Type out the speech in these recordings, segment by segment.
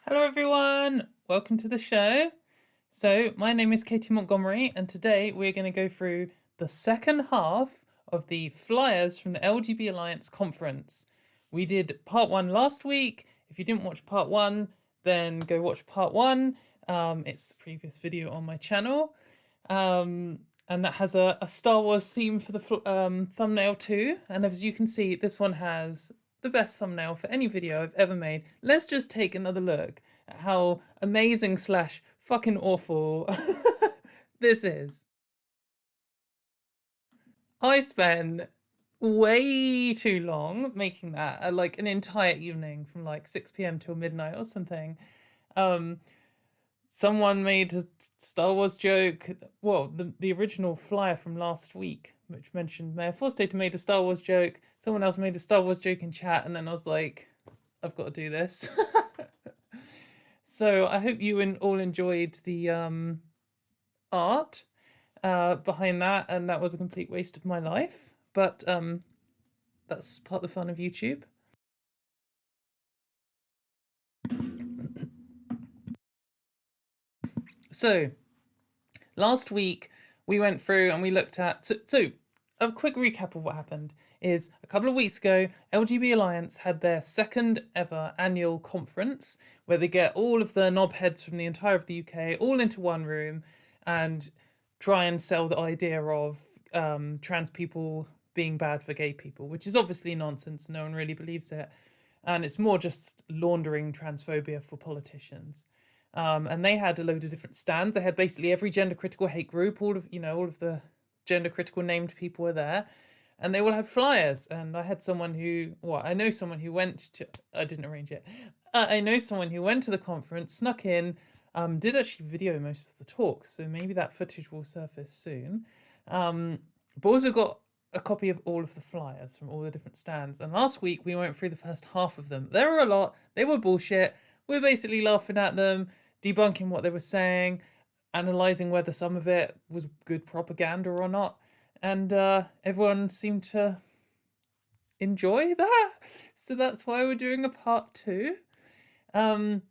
Hello, everyone. Welcome to the show. So, my name is Katie Montgomery, and today we're going to go through the second half of the flyers from the LGB Alliance conference. We did part one last week. If you didn't watch part one, then go watch part one. It's the previous video on my channel. And that has a Star Wars theme for the thumbnail too. And as you can see, this one has the best thumbnail for any video I've ever made. Let's just take another look at how amazing slash fucking awful this is. I spent way too long making that, like an entire evening from like 6 p.m. till midnight or something. Someone made a Star Wars joke. Well, the original flyer from last week, which mentioned Mayor Forstater, made a Star Wars joke. Someone else made a Star Wars joke in chat, and then I was like, I've got to do this. So I hope you all enjoyed the art behind that, and that was a complete waste of my life. But that's part of the fun of YouTube. So, last week we went through and we looked at. So a quick recap of what happened is a couple of weeks ago, LGB Alliance had their second ever annual conference where they get all of the knobheads from the entire of the UK all into one room and try and sell the idea of trans people being bad for gay people, which is obviously nonsense. No one really believes it. And it's more just laundering transphobia for politicians. And they had a load of different stands. They had basically every gender critical hate group, all of the gender critical named people were there, and they all had flyers. And I had someone who, I know someone who went to. I didn't arrange it. I know someone who went to the conference, snuck in, did actually video most of the talks, so maybe that footage will surface soon. But also got a copy of all of the flyers from all the different stands. And last week we went through the first half of them. There were a lot. They were bullshit. We're basically laughing at them, debunking what they were saying, analysing whether some of it was good propaganda or not. And everyone seemed to enjoy that. So that's why we're doing a part two. But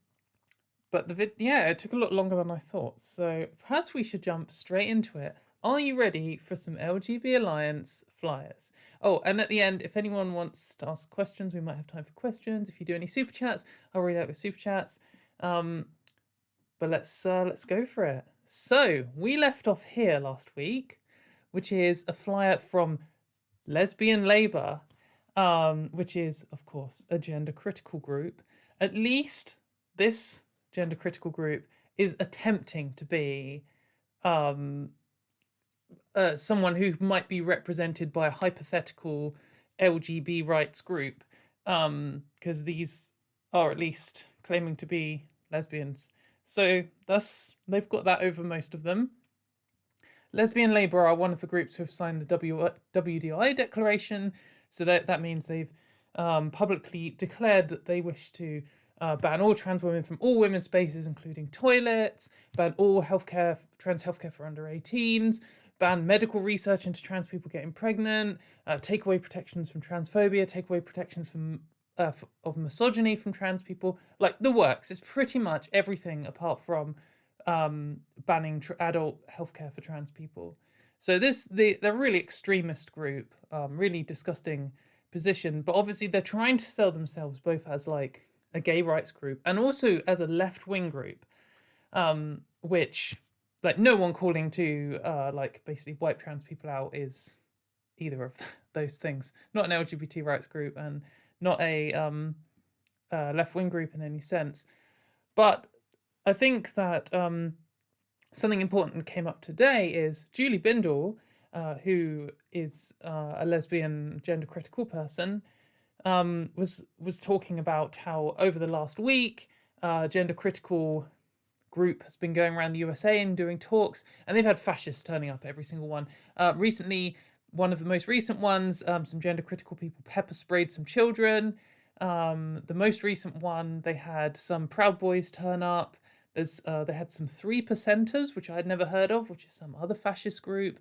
it took a lot longer than I thought. So perhaps we should jump straight into it. Are you ready for some LGB Alliance flyers? Oh, and at the end, if anyone wants to ask questions, we might have time for questions. If you do any super chats, I'll read out your super chats. But let's go for it. So we left off here last week, which is a flyer from Lesbian Labour, which is of course a gender critical group. At least this gender critical group is attempting to be someone who might be represented by a hypothetical LGB rights group, because these are at least claiming to be lesbians. So they've got that over most of them. Lesbian Labour are one of the groups who have signed the WDI declaration, so that means they've publicly declared that they wish to ban all trans women from all women's spaces, including toilets, ban all trans healthcare for under 18s, ban medical research into trans people getting pregnant, take away protections from transphobia, take away protections from of misogyny from trans people. Like the works. It's pretty much everything apart from banning adult healthcare for trans people. So they're a really extremist group, really disgusting position. But obviously they're trying to sell themselves both as like a gay rights group and also as a left-wing group, which like no one calling to like basically wipe trans people out is either of those things. Not an LGBT rights group and not a left-wing group in any sense. But I think that something important that came up today is Julie Bindel, who is a lesbian gender critical person, was talking about how over the last week, gender critical group has been going around the USA and doing talks, and they've had fascists turning up every single one. Recently, one of the most recent ones, some gender critical people pepper sprayed some children. The most recent one, they had some Proud Boys turn up. They had some 3%ers, which I had never heard of, which is some other fascist group.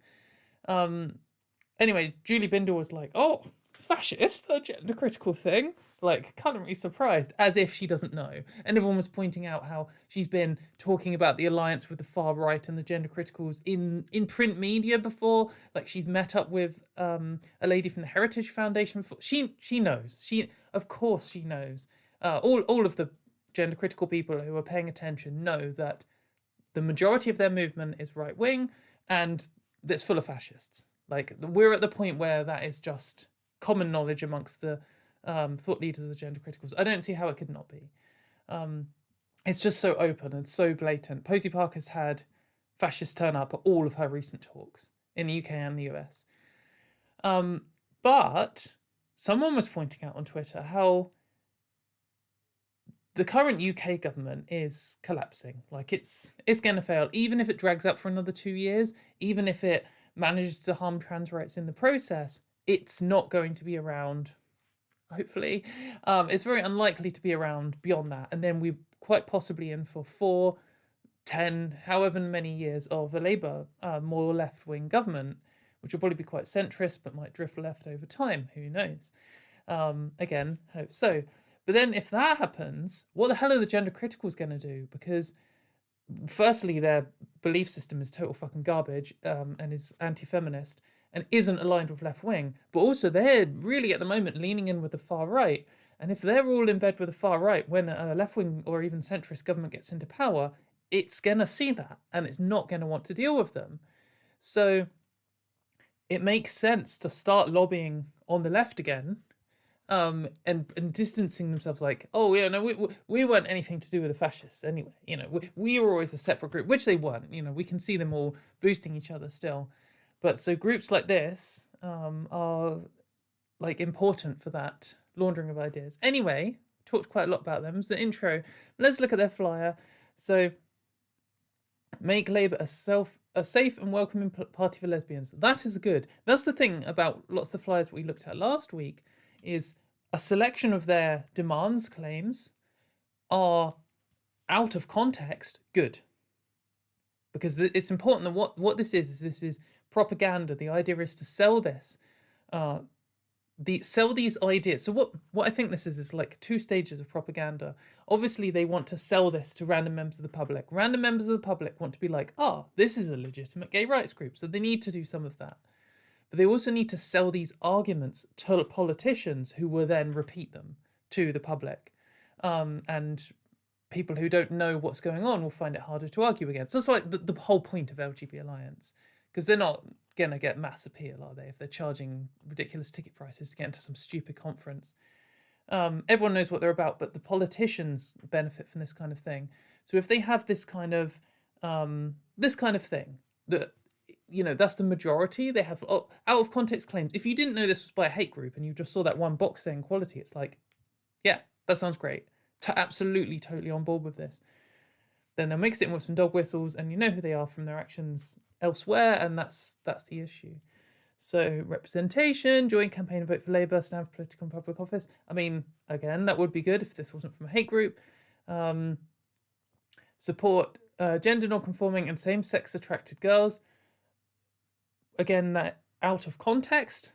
Anyway, Julie Bindel was like, oh, fascist, the gender critical thing. Like, currently surprised, as if she doesn't know. And everyone was pointing out how she's been talking about the alliance with the far right and the gender criticals in print media before. Like, she's met up with a lady from the Heritage Foundation before. She knows. Of course she knows. All of the gender critical people who are paying attention know that the majority of their movement is right wing and that's full of fascists. Like, we're at the point where that is just common knowledge amongst the thought leaders of the gender criticals. I don't see how it could not be. It's just so open and so blatant. Posey Parker's had fascists turn up at all of her recent talks in the UK and the US. But someone was pointing out on Twitter how the current UK government is collapsing. Like, it's going to fail, even if it drags up for another 2 years, even if it manages to harm trans rights in the process, it's not going to be around, hopefully. It's very unlikely to be around beyond that. And then we're quite possibly in for 4, 10, however many years of a Labour, more left-wing government, which will probably be quite centrist, but might drift left over time. Who knows? Again, hope so. But then if that happens, what the hell are the gender criticals going to do? Because firstly, their belief system is total fucking garbage, and is anti-feminist and isn't aligned with left wing. But also they're really at the moment leaning in with the far right. And if they're all in bed with the far right, when a left wing or even centrist government gets into power, it's going to see that and it's not going to want to deal with them. So it makes sense to start lobbying on the left again, and distancing themselves, like, oh yeah, no, we weren't anything to do with the fascists anyway. You know, we were always a separate group, which they weren't. You know, we can see them all boosting each other still. But so groups like this are like important for that laundering of ideas. Anyway, talked quite a lot about them. It's the intro. Let's look at their flyer. So, make Labour a safe and welcoming party for lesbians. That is good. That's the thing about lots of the flyers we looked at last week, is a selection of their demands, claims, are out of context good. Because it's important that what this is propaganda. The idea is to sell this, sell these ideas. So what I think this is like 2 stages of propaganda. Obviously, they want to sell this to random members of the public. Random members of the public want to be like, this is a legitimate gay rights group. So they need to do some of that. But they also need to sell these arguments to politicians who will then repeat them to the public. And people who don't know what's going on will find it harder to argue against. So it's like the whole point of LGB Alliance. Because they're not going to get mass appeal, are they, if they're charging ridiculous ticket prices to get into some stupid conference. Everyone knows what they're about, but the politicians benefit from this kind of thing. So if they have this kind of thing, that, you know, that's the majority. They have out of context claims. If you didn't know this was by a hate group and you just saw that one box saying equality, it's like, yeah, that sounds great. Absolutely, totally on board with this. Then they'll mix it in with some dog whistles, and you know who they are from their actions elsewhere, and that's the issue. So representation, join campaign and vote for Labour, stand for political and public office. I mean, again, that would be good if this wasn't from a hate group. Support gender non-conforming and same-sex attracted girls. Again, that out of context,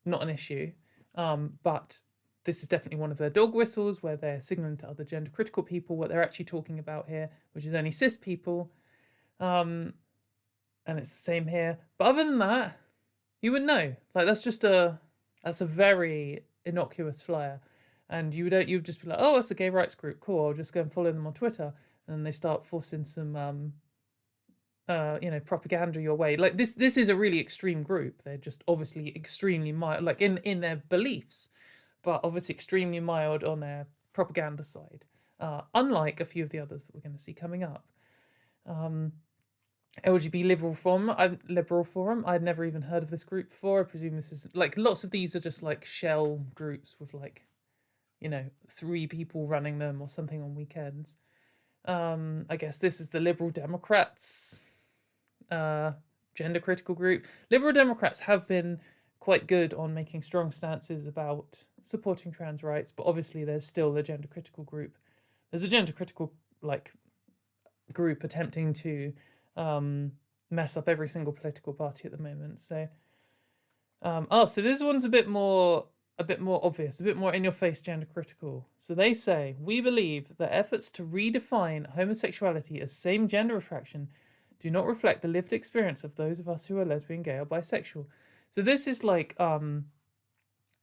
not an issue. But this is definitely one of their dog whistles where they're signalling to other gender critical people what they're actually talking about here, which is only cis people. And it's the same here. But other than that, you would know. Like, that's a very innocuous flyer. And you'd just be like, oh, it's a gay rights group. Cool, I'll just go and follow them on Twitter. And they start forcing some propaganda your way. Like, this is a really extreme group. They're just obviously extremely mild, like in their beliefs, but obviously extremely mild on their propaganda side. Unlike a few of the others that we're going to see coming up. LGB Liberal Forum. I'd never even heard of this group before. I presume this is like, lots of these are just like shell groups with like, 3 people running them or something on weekends. I guess this is the Liberal Democrats gender critical group. Liberal Democrats have been quite good on making strong stances about supporting trans rights, but obviously there's still a gender critical group. There's a gender critical group attempting to mess up every single political party at the moment. So So this one's a bit more obvious, a bit more in your face gender critical. So they say, we believe that efforts to redefine homosexuality as same gender attraction do not reflect the lived experience of those of us who are lesbian, gay, or bisexual. So this is like a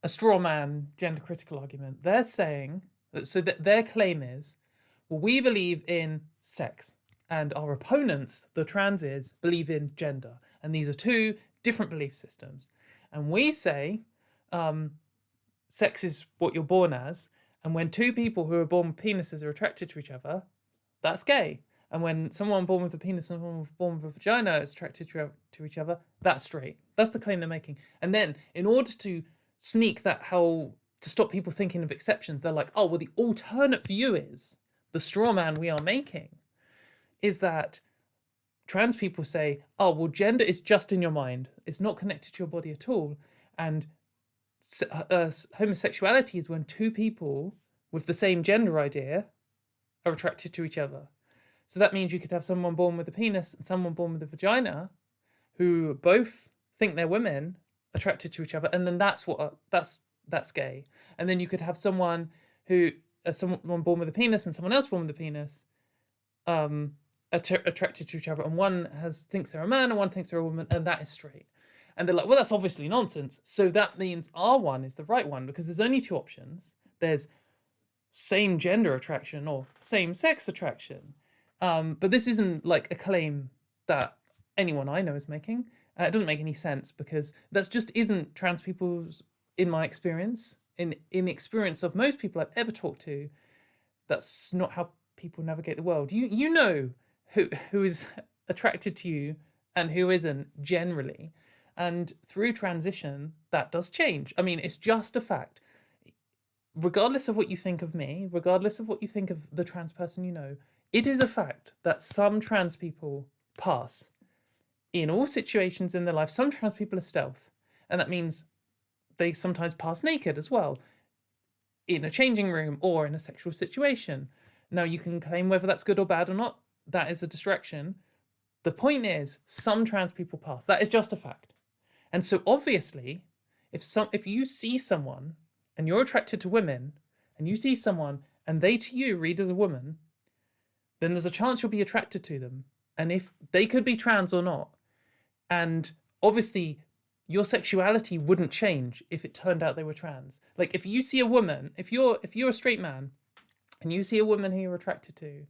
straw man gender critical argument. They're saying so that their claim is, well, we believe in sex, and our opponents, the transes, believe in gender, and these are two different belief systems. And we say sex is what you're born as, and when two people who are born with penises are attracted to each other, that's gay. And when someone born with a penis and someone born with a vagina is attracted to each other, that's straight. That's the claim they're making. And then, in order to sneak that, to stop people thinking of exceptions, they're like, oh, well, the alternate view is, the straw man we are making, is that trans people say, oh, well, gender is just in your mind. It's not connected to your body at all. And homosexuality is when two people with the same gender idea are attracted to each other. So that means you could have someone born with a penis and someone born with a vagina who both think they're women attracted to each other, and then that's gay. And then you could have someone born with a penis and someone else born with a penis attracted to each other, and one thinks they're a man and one thinks they're a woman, and that is straight. And they're like, well, that's obviously nonsense. So that means our one is the right one, because there's only two options. There's same gender attraction or same sex attraction. But this isn't like a claim that anyone I know is making. It doesn't make any sense, because that just isn't trans people's, in my experience, in the experience of most people I've ever talked to, that's not how people navigate the world. You know who is attracted to you and who isn't, generally. And through transition, that does change. I mean, it's just a fact. Regardless of what you think of me, regardless of what you think of the trans person you know, it is a fact that some trans people pass in all situations in their life. Some trans people are stealth, and that means they sometimes pass naked as well, in a changing room or in a sexual situation. Now, you can claim whether that's good or bad or not. That is a distraction. The point is, some trans people pass. That is just a fact. And so obviously, if you see someone and you're attracted to women, and you see someone and they to you read as a woman, then there's a chance you'll be attracted to them. And if they could be trans or not, and obviously your sexuality wouldn't change if it turned out they were trans. Like, if you see a woman, if you're a straight man and you see a woman who you're attracted to,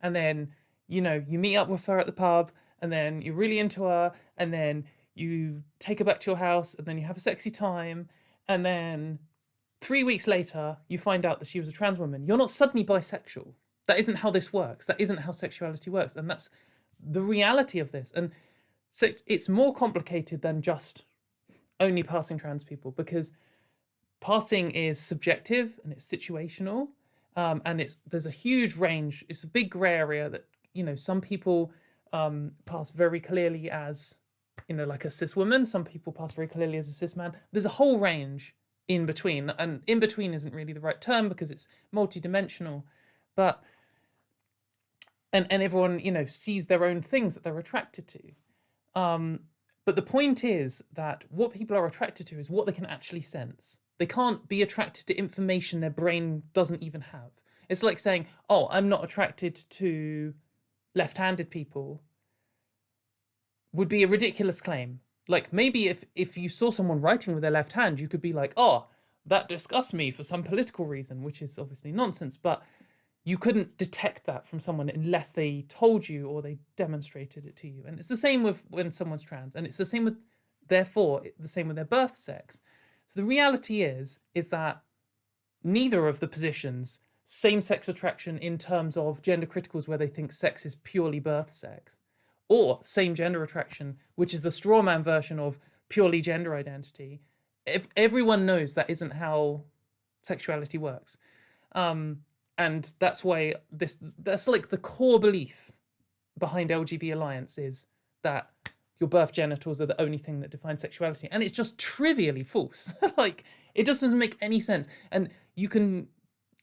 and then, you meet up with her at the pub, and then you're really into her, and then you take her back to your house, and then you have a sexy time, and then 3 weeks later, you find out that she was a trans woman, you're not suddenly bisexual. That isn't how this works. That isn't how sexuality works. And that's the reality of this. And so it's more complicated than just only passing trans people, because passing is subjective and it's situational. And there's a huge range. It's a big grey area that, some people pass very clearly as, like a cis woman. Some people pass very clearly as a cis man. There's a whole range in between. And in between isn't really the right term, because it's multidimensional. But and everyone, sees their own things that they're attracted to. But the point is that what people are attracted to is what they can actually sense. They can't be attracted to information their brain doesn't even have. It's like saying, oh, I'm not attracted to left-handed people, would be a ridiculous claim. Like, maybe if you saw someone writing with their left hand, you could be like, oh, that disgusts me for some political reason, which is obviously nonsense. But you couldn't detect that from someone unless they told you or they demonstrated it to you. And it's the same with when someone's trans, and it's the same with, therefore, the same with their birth sex. So the reality is that neither of the positions, same-sex attraction in terms of gender criticals where they think sex is purely birth sex, or same gender attraction, which is the straw man version of purely gender identity, if everyone knows that isn't how sexuality works. And that's why that's like the core belief behind LGB Alliance, is that your birth genitals are the only thing that defines sexuality. And it's just trivially false. Like, it just doesn't make any sense. And you can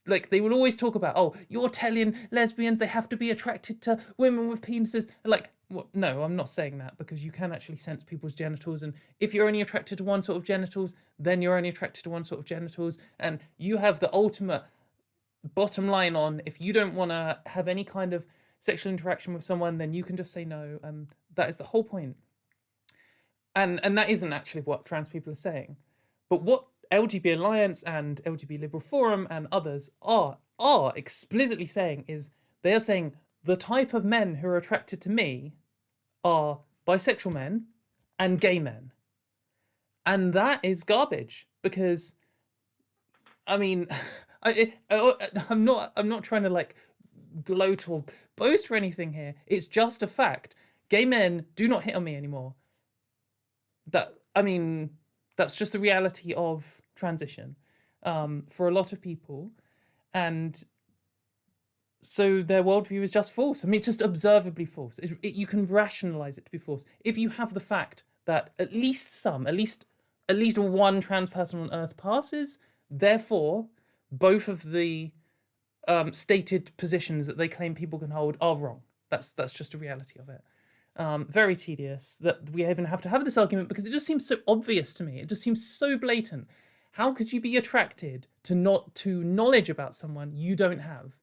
like they will always talk about, oh, you're telling lesbians they have to be attracted to women with penises. Like, well, no, I'm not saying that, because you can actually sense people's genitals, and if you're only attracted to one sort of genitals, then you're only attracted to one sort of genitals, and you have the ultimate bottom line on, if you don't want to have any kind of sexual interaction with someone, then you can just say no, and that is the whole point. And that isn't actually what trans people are saying. But what LGB Alliance and LGB Liberal Forum and others are explicitly saying is, they are saying the type of men who are attracted to me are bisexual men and gay men. And that is garbage, because, I mean, I'm not trying to like gloat or boast or anything here. It's just a fact. Gay men do not hit on me anymore. That's just the reality of transition for a lot of people, and so their worldview is just false. I mean, it's just observably false. You can rationalize it to be false if you have the fact that at least one trans person on Earth passes. Therefore, both of the stated positions that they claim people can hold are wrong. That's just a reality of it. Very tedious that we even have to have this argument, because it just seems so obvious to me. It just seems so blatant. How could you be attracted to knowledge about someone you don't have?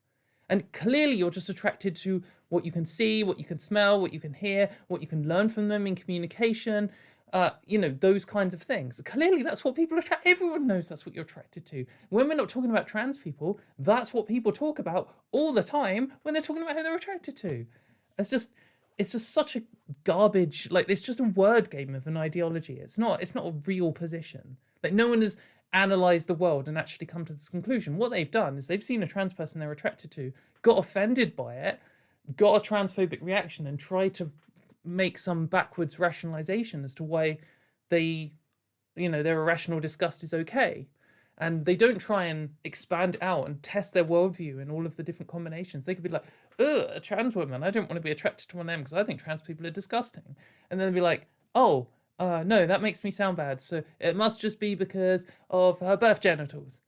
And clearly you're just attracted to what you can see, what you can smell, what you can hear, what you can learn from them in communication, those kinds of things. Clearly that's what people attract. Everyone knows that's what you're attracted to. When we're not talking about trans people, that's what people talk about all the time when they're talking about who they're attracted to. It's just such a garbage, like, it's just a word game of an ideology. It's not a real position. Like, no one has analysed the world and actually come to this conclusion. What they've done is they've seen a trans person they're attracted to, got offended by it, got a transphobic reaction, and tried to make some backwards rationalisation as to why their irrational disgust is okay. And they don't try and expand out and test their worldview in all of the different combinations. They could be like, ugh, a trans woman, I don't want to be attracted to one of them because I think trans people are disgusting. And then they'll be like, oh, no, that makes me sound bad. So it must just be because of her birth genitals.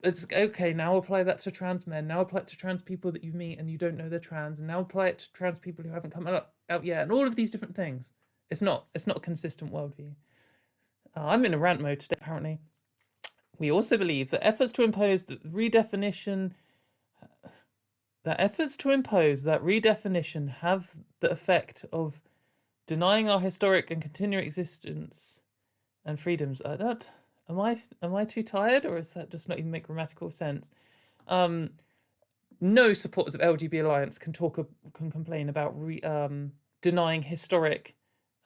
It's okay, now apply that to trans men. Now apply it to trans people that you meet and you don't know they're trans. And now apply it to trans people who haven't come out yet. And all of these different things. It's not a consistent worldview. I'm in a rant mode today, apparently. We also believe that efforts to impose that redefinition have the effect of denying our historic and continuing existence and freedoms. Am I too tired, or is that just not even make grammatical sense? No supporters of LGB Alliance can complain about denying historic,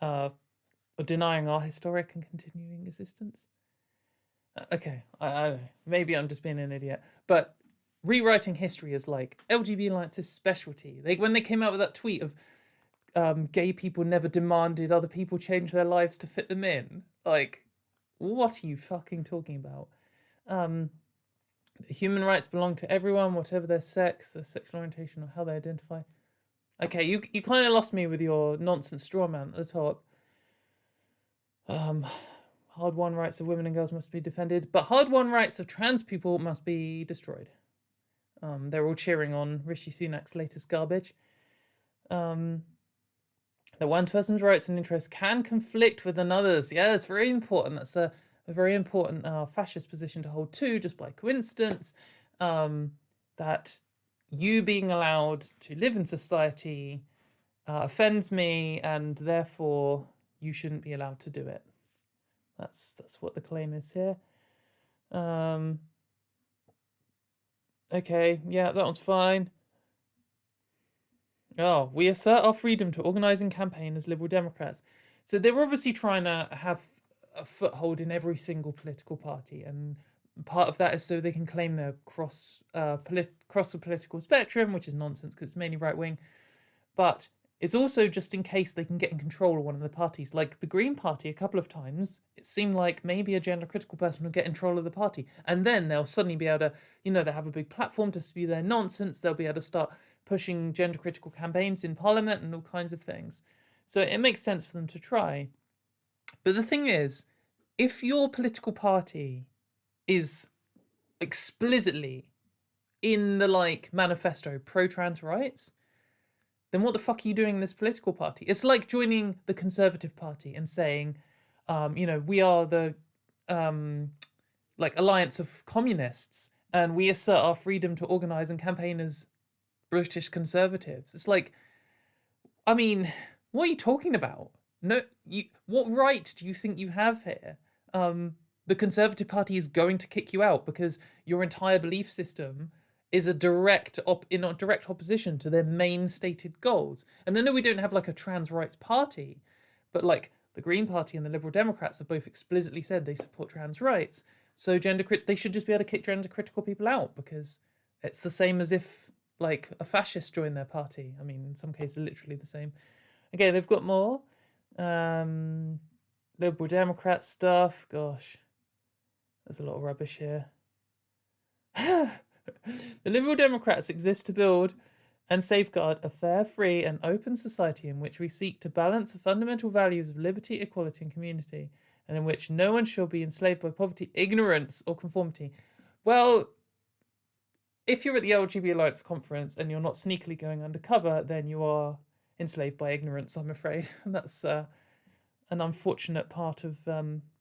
or denying our historic and continuing existence. Okay, I don't know. Maybe I'm just being an idiot. But rewriting history is like LGB Alliance's specialty. When they came out with that tweet of gay people never demanded other people change their lives to fit them in. Like, what are you fucking talking about? Human rights belong to everyone, whatever their sex, their sexual orientation, or how they identify. Okay, you kind of lost me with your nonsense straw man at the top. Hard-won rights of women and girls must be defended, but hard-won rights of trans people must be destroyed. They're all cheering on Rishi Sunak's latest garbage. That one person's rights and interests can conflict with another's. Yeah, that's very important. That's a very important fascist position to hold too, just by coincidence. That you being allowed to live in society offends me, and therefore you shouldn't be allowed to do it. That's what the claim is here. Okay, yeah, that one's fine. Oh, we assert our freedom to organise and campaign as Liberal Democrats. So they're obviously trying to have a foothold in every single political party, and part of that is so they can claim they're cross the political spectrum, which is nonsense because it's mainly right wing. But it's also just in case they can get in control of one of the parties. Like the Green Party, a couple of times, it seemed like maybe a gender critical person would get in control of the party. And then they'll suddenly be able to, they have a big platform to spew their nonsense. They'll be able to start pushing gender critical campaigns in Parliament and all kinds of things. So it makes sense for them to try. But the thing is, if your political party is explicitly in the like manifesto pro-trans rights, then what the fuck are you doing in this political party? It's like joining the Conservative Party and saying, we are the like alliance of communists and we assert our freedom to organise and campaign as British Conservatives. It's like, I mean, what are you talking about? No, what right do you think you have here? The Conservative Party is going to kick you out because your entire belief system is in direct opposition to their main stated goals. And I know we don't have like a trans rights party, but like the Green Party and the Liberal Democrats have both explicitly said they support trans rights. So they should just be able to kick gender critical people out, because it's the same as if like a fascist joined their party. I mean, in some cases, literally the same. Okay, they've got more. Liberal Democrat stuff. Gosh, there's a lot of rubbish here. The Liberal Democrats exist to build and safeguard a fair, free and open society in which we seek to balance the fundamental values of liberty, equality and community, and in which no one shall be enslaved by poverty, ignorance or conformity. Well, if you're at the LGB Alliance conference and you're not sneakily going undercover, then you are enslaved by ignorance, I'm afraid. That's an unfortunate part of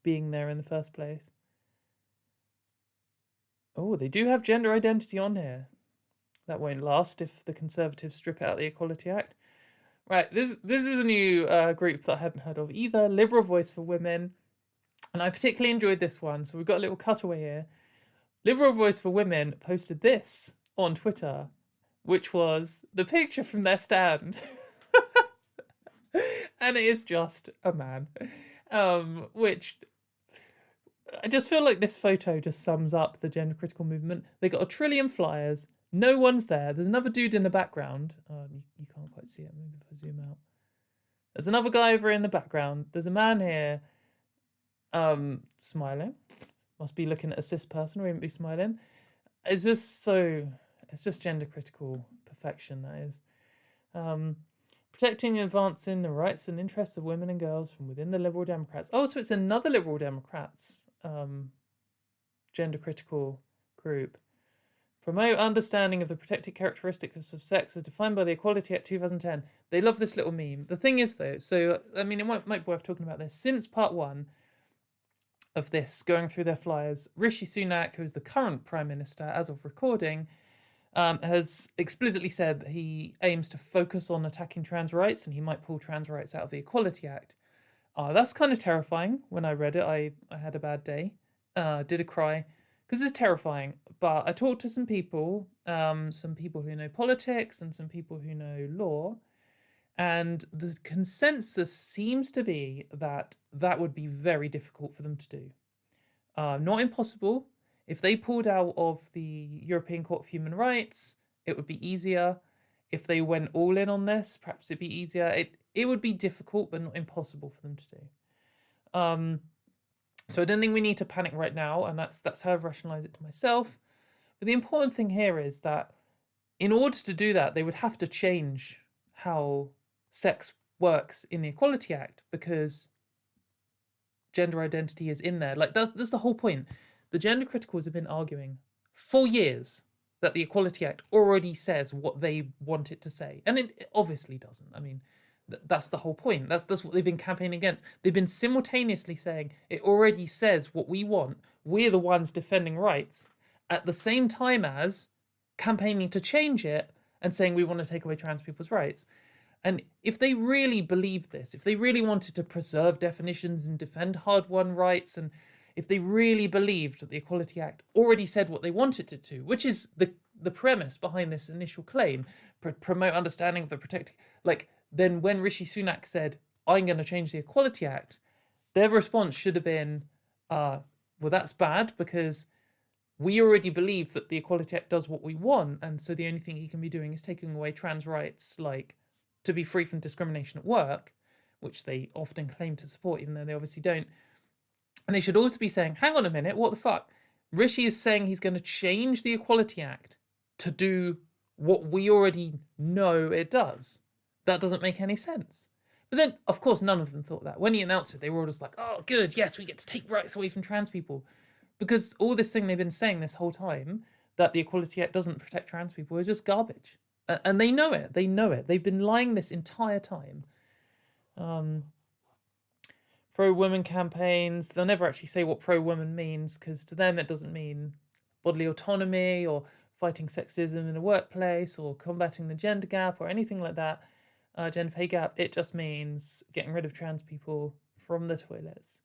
being there in the first place. Oh, they do have gender identity on here. That won't last if the Conservatives strip out the Equality Act. Right, this is a new group that I hadn't heard of either, Liberal Voice for Women. And I particularly enjoyed this one, so we've got a little cutaway here. Liberal Voice for Women posted this on Twitter, which was the picture from their stand. And it is just a man, which I just feel like this photo just sums up the gender critical movement. They got 1 trillion flyers. No one's there. There's another dude in the background. Oh, you can't quite see it. Maybe if I zoom out. There's another guy over in the background. There's a man here smiling. Must be looking at a cis person, or he wouldn't be smiling. It's just gender critical perfection, that is. Protecting and advancing the rights and interests of women and girls from within the Liberal Democrats. Oh, so it's another Liberal Democrats gender critical group. Promote understanding of the protected characteristics of sex as defined by the Equality Act 2010. They love this little meme. The thing is, though, so, I mean, it might be worth talking about this. Since part 1 of this, going through their flyers, Rishi Sunak, who is the current Prime Minister as of recording, has explicitly said that he aims to focus on attacking trans rights and he might pull trans rights out of the Equality Act. That's kind of terrifying. When I read it, I had a bad day. Did a cry. Because it's terrifying. But I talked to some people who know politics and some people who know law. And the consensus seems to be that that would be very difficult for them to do. Not impossible. If they pulled out of the European Court of Human Rights, it would be easier. If they went all in on this, perhaps it'd be easier. It would be difficult, but not impossible for them to do. So I don't think we need to panic right now, and that's how I've rationalised it to myself. But the important thing here is that in order to do that, they would have to change how sex works in the Equality Act, because gender identity is in there. Like that's the whole point. The gender criticals have been arguing for years that the Equality Act already says what they want it to say. And it obviously doesn't. I mean, that's the whole point. That's what they've been campaigning against. They've been simultaneously saying it already says what we want. We're the ones defending rights, at the same time as campaigning to change it and saying we want to take away trans people's rights. And if they really believed this, if they really wanted to preserve definitions and defend hard-won rights, and if they really believed that the Equality Act already said what they wanted it to, which is the premise behind this initial claim, promote understanding of the protected, then when Rishi Sunak said, I'm going to change the Equality Act, their response should have been, well, that's bad, because we already believe that the Equality Act does what we want, and so the only thing he can be doing is taking away trans rights, like to be free from discrimination at work, which they often claim to support, even though they obviously don't. And they should also be saying, hang on a minute, what the fuck? Rishi is saying he's going to change the Equality Act to do what we already know it does. That doesn't make any sense. But then, of course, none of them thought that. When he announced it, they were all just like, oh, good, yes, we get to take rights away from trans people. Because all this thing they've been saying this whole time, that the Equality Act doesn't protect trans people is just garbage. And they know it. They know it. They've been lying this entire time. Pro-women campaigns, they'll never actually say what pro-women means, because to them it doesn't mean bodily autonomy or fighting sexism in the workplace or combating the gender gap or anything like that, gender pay gap. It just means getting rid of trans people from the toilets.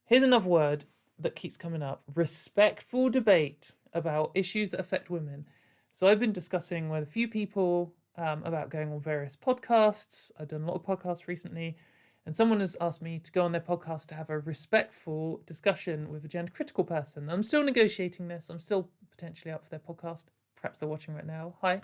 Here's another word that keeps coming up: respectful debate about issues that affect women. So I've been discussing with a few people about going on various podcasts. I've done a lot of podcasts recently, and someone has asked me to go on their podcast to have a respectful discussion with a gender critical person. I'm still negotiating this. I'm still potentially up for their podcast. Perhaps they're watching right now. Hi.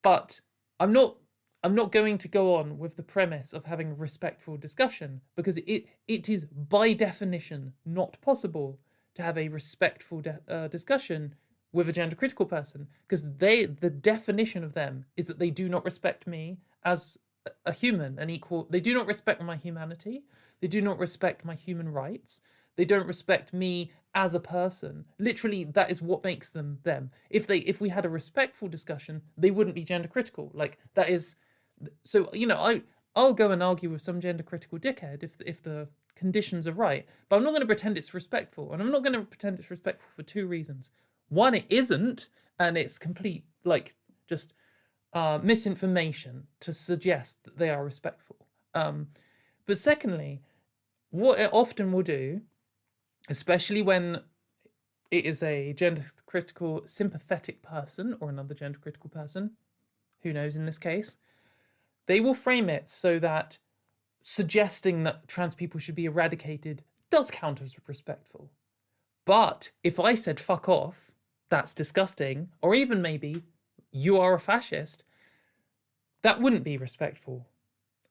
But I'm not going to go on with the premise of having a respectful discussion, because it is by definition not possible to have a respectful discussion with a gender critical person, because the definition of them is that they do not respect me as a human, an equal. They do not respect my humanity. They do not respect my human rights. They don't respect me as a person. Literally, that is what makes them them. If we had a respectful discussion, they wouldn't be gender critical. Like, that is. So, I'll go and argue with some gender critical dickhead if the conditions are right, but I'm not going to pretend it's respectful, and I'm not going to pretend it's respectful for two reasons. One, it isn't, and it's complete, just misinformation to suggest that they are respectful. But secondly, what it often will do, especially when it is a gender critical sympathetic person or another gender critical person, who knows in this case, they will frame it so that suggesting that trans people should be eradicated does count as respectful. But if I said fuck off, that's disgusting, or even maybe you are a fascist, that wouldn't be respectful.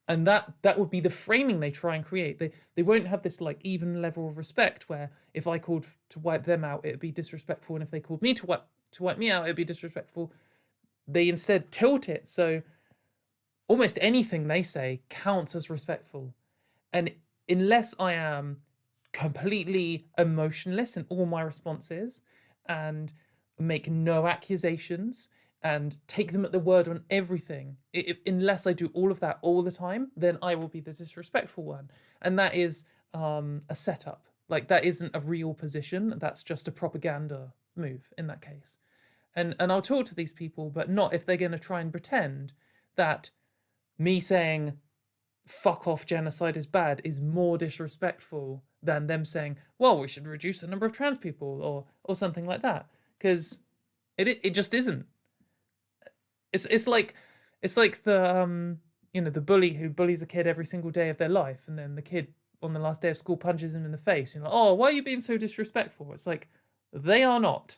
And that would be the framing they try and create. They won't have this even level of respect where if I called to wipe them out, it'd be disrespectful, and if they called me to wipe me out, it'd be disrespectful. They instead tilt it so almost anything they say counts as respectful. And unless I am completely emotionless in all my responses and make no accusations and take them at the word on everything, unless I do all of that all the time, then I will be the disrespectful one. And that is a setup. That isn't a real position. That's just a propaganda move in that case. And I'll talk to these people, but not if they're going to try and pretend that me saying fuck off, genocide is bad, is more disrespectful than them saying, well, we should reduce the number of trans people or something like that. Because it just isn't. It's like the the bully who bullies a kid every single day of their life, and then the kid on the last day of school punches him in the face. You're like, oh, why are you being so disrespectful? It's like, they are not.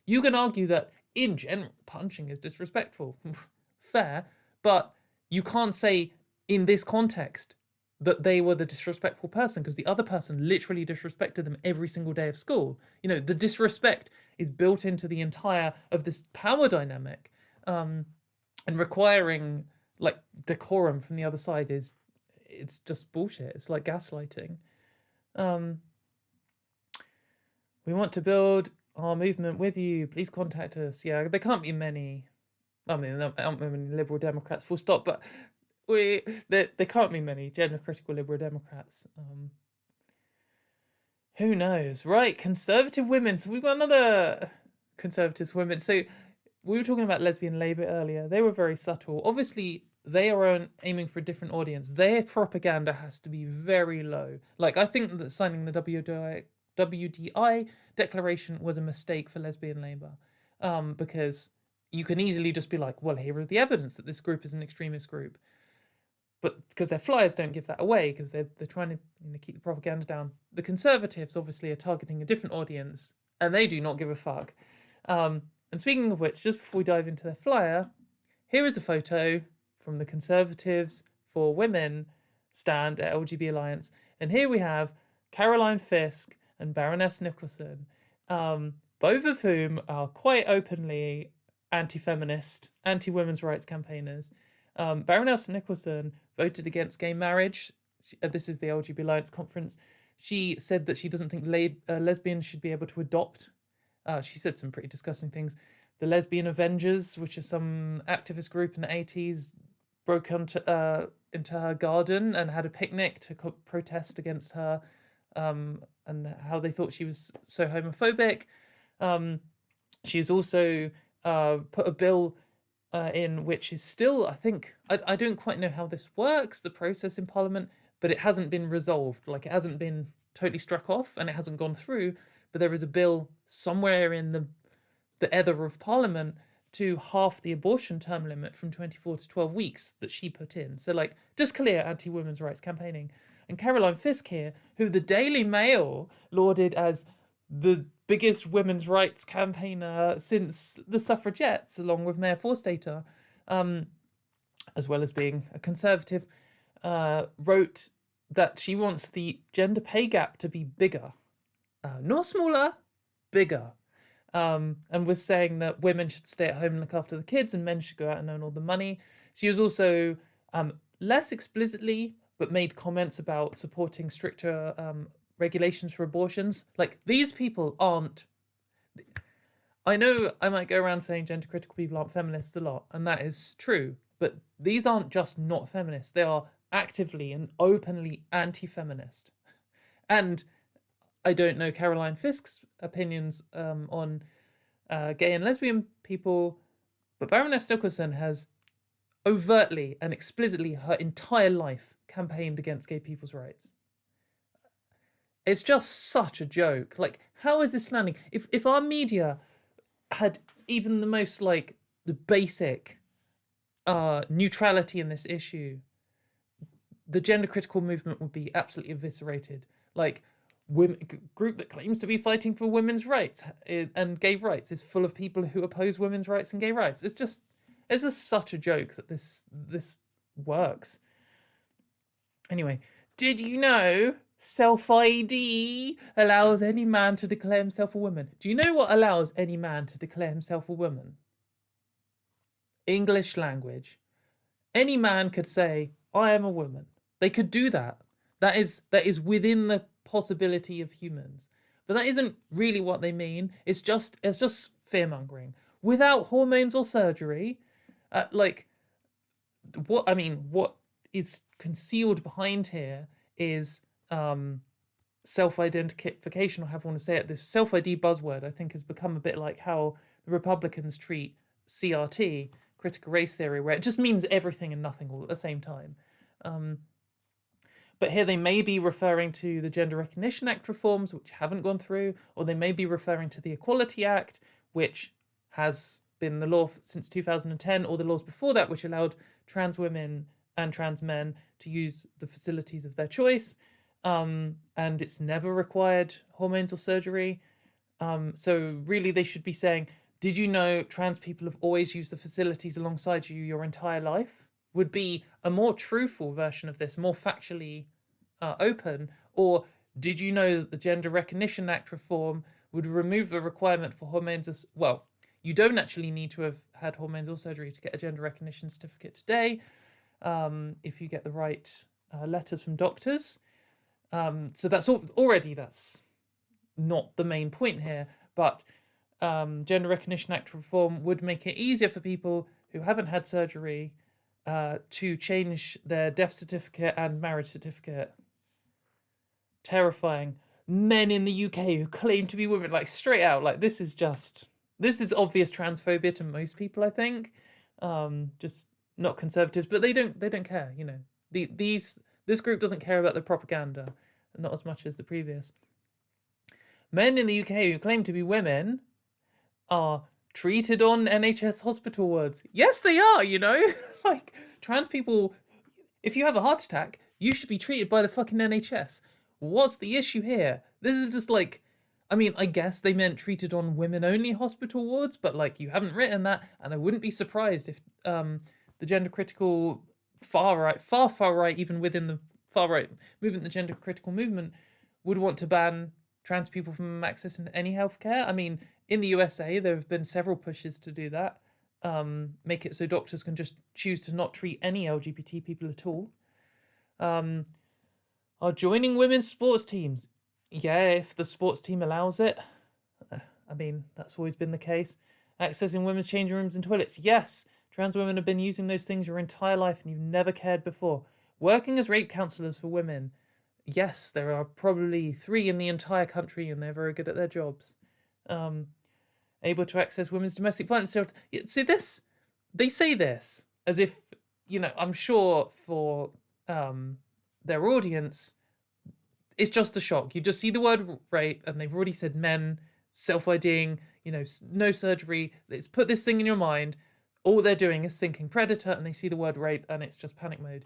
You can argue that in general punching is disrespectful. Fair, but you can't say in this context that they were the disrespectful person, because the other person literally disrespected them every single day of school. The disrespect is built into the entire of this power dynamic, and requiring decorum from the other side it's just bullshit. It's like gaslighting. We want to build our movement with you. Please contact us. Yeah, there can't be many. I mean, there aren't many Liberal Democrats, full stop, but there can't be many gender critical Liberal Democrats. Who knows? Right, conservative women. So we've got another conservative women. So we were talking about lesbian Labour earlier. They were very subtle. Obviously, they are aiming for a different audience. Their propaganda has to be very low. I think that signing the WDI declaration was a mistake for lesbian Labour, because you can easily just be like, well, here is the evidence that this group is an extremist group. But because their flyers don't give that away, because they're trying to keep the propaganda down. The Conservatives obviously are targeting a different audience, and they do not give a fuck. And speaking of which, just before we dive into their flyer, here is a photo from the Conservatives for Women stand at LGB Alliance. And here we have Caroline Fisk and Baroness Nicholson, both of whom are quite openly anti-feminist, anti-women's rights campaigners. Baroness Nicholson voted against gay marriage. This is the LGB Alliance conference. She said that she doesn't think lesbians should be able to adopt She said some pretty disgusting things. The Lesbian Avengers, which is some activist group in the 80s, broke into her garden and had a picnic to protest against her, and how they thought she was so homophobic. She's also put a bill in which is still, I think, I don't quite know how this works, the process in Parliament, but it hasn't been resolved. Like, it hasn't been totally struck off and it hasn't gone through, but there is a bill somewhere in the ether of Parliament to half the abortion term limit from 24 to 12 weeks that she put in. So, like, just clear anti-women's rights campaigning. And Caroline Fisk here, who the Daily Mail lauded as the biggest women's rights campaigner since the suffragettes, along with Mayor Forstater, as well as being a conservative, wrote that she wants the gender pay gap to be bigger, not smaller, bigger. And was saying that women should stay at home and look after the kids and men should go out and earn all the money. She was also, less explicitly, but made comments about supporting stricter regulations for abortions. Like, these people aren't... I know I might go around saying gender critical people aren't feminists a lot, and that is true, but these aren't just not feminists. They are actively and openly anti-feminist. And I don't know Caroline Fisk's opinions on gay and lesbian people, but Baroness Nicholson has overtly and explicitly her entire life campaigned against gay people's rights. It's just such a joke. Like, how is this landing? If our media had even the most, like, the basic neutrality in this issue, the gender critical movement would be absolutely eviscerated. Like, women, group that claims to be fighting for women's rights and gay rights is full of people who oppose women's rights and gay rights. It's just such a joke that this works. Anyway, did you know self-ID allows any man to declare himself a woman? Do you know what allows any man to declare himself a woman? English language. Any man could say, I am a woman. They could do that. That is within the possibility of humans. But that isn't really what they mean. It's just fear-mongering. Without hormones or surgery, what is concealed behind here is self-identification, or however you want to say it. This self-ID buzzword, I think, has become a bit like how the Republicans treat CRT, critical race theory, where it just means everything and nothing all at the same time. But here they may be referring to the Gender Recognition Act reforms, which haven't gone through, or they may be referring to the Equality Act, which has been the law since 2010, or the laws before that, which allowed trans women and trans men to use the facilities of their choice. And it's never required hormones or surgery. So really they should be saying, did you know trans people have always used the facilities alongside you your entire life? Would be a more truthful version of this, more factually open. Or did you know that the Gender Recognition Act reform would remove the requirement for hormones? Well, you don't actually need to have had hormones or surgery to get a gender recognition certificate today, if you get the right letters from doctors. So that's that's not the main point here, but Gender Recognition Act reform would make it easier for people who haven't had surgery to change their death certificate and marriage certificate. Terrifying. Men in the UK who claim to be women, like, straight out, like, this is obvious transphobia to most people, I think. Just not conservatives, but they don't care, you know. This group doesn't care about the propaganda, not as much as the previous. Men in the UK who claim to be women are treated on NHS hospital wards. Yes, they are, you know? Like, trans people, if you have a heart attack, you should be treated by the fucking NHS. What's the issue here? This is just like, I mean, I guess they meant treated on women-only hospital wards, but, like, you haven't written that, and I wouldn't be surprised if the gender critical far right, even within the far right movement, the gender critical movement, would want to ban trans people from accessing any healthcare. I mean, in the USA, there have been several pushes to do that. Make it so doctors can just choose to not treat any LGBT people at all. Are joining women's sports teams? Yeah, if the sports team allows it. I I mean, that's always been the case. Accessing women's changing rooms and toilets. Yes, trans women have been using those things your entire life and you've never cared before. Working as rape counsellors for women. Yes, there are probably 3 in the entire country and they're very good at their jobs. Able to access women's domestic violence shelters. See this? They say this as if, I'm sure for their audience, it's just a shock. You just see the word rape and they've already said men, self-IDing, no surgery. Let's put this thing in your mind. All they're doing is thinking predator and they see the word rape and it's just panic mode.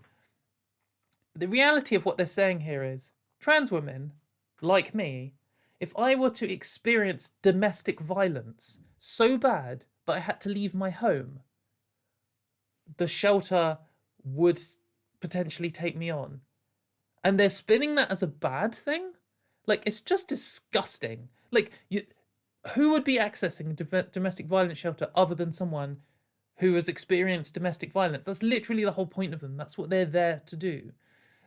The reality of what they're saying here is trans women, like me, if I were to experience domestic violence so bad that I had to leave my home, the shelter would potentially take me on. And they're spinning that as a bad thing? Like, it's just disgusting. Like, who would be accessing a domestic violence shelter other than someone who has experienced domestic violence? That's literally the whole point of them. That's what they're there to do.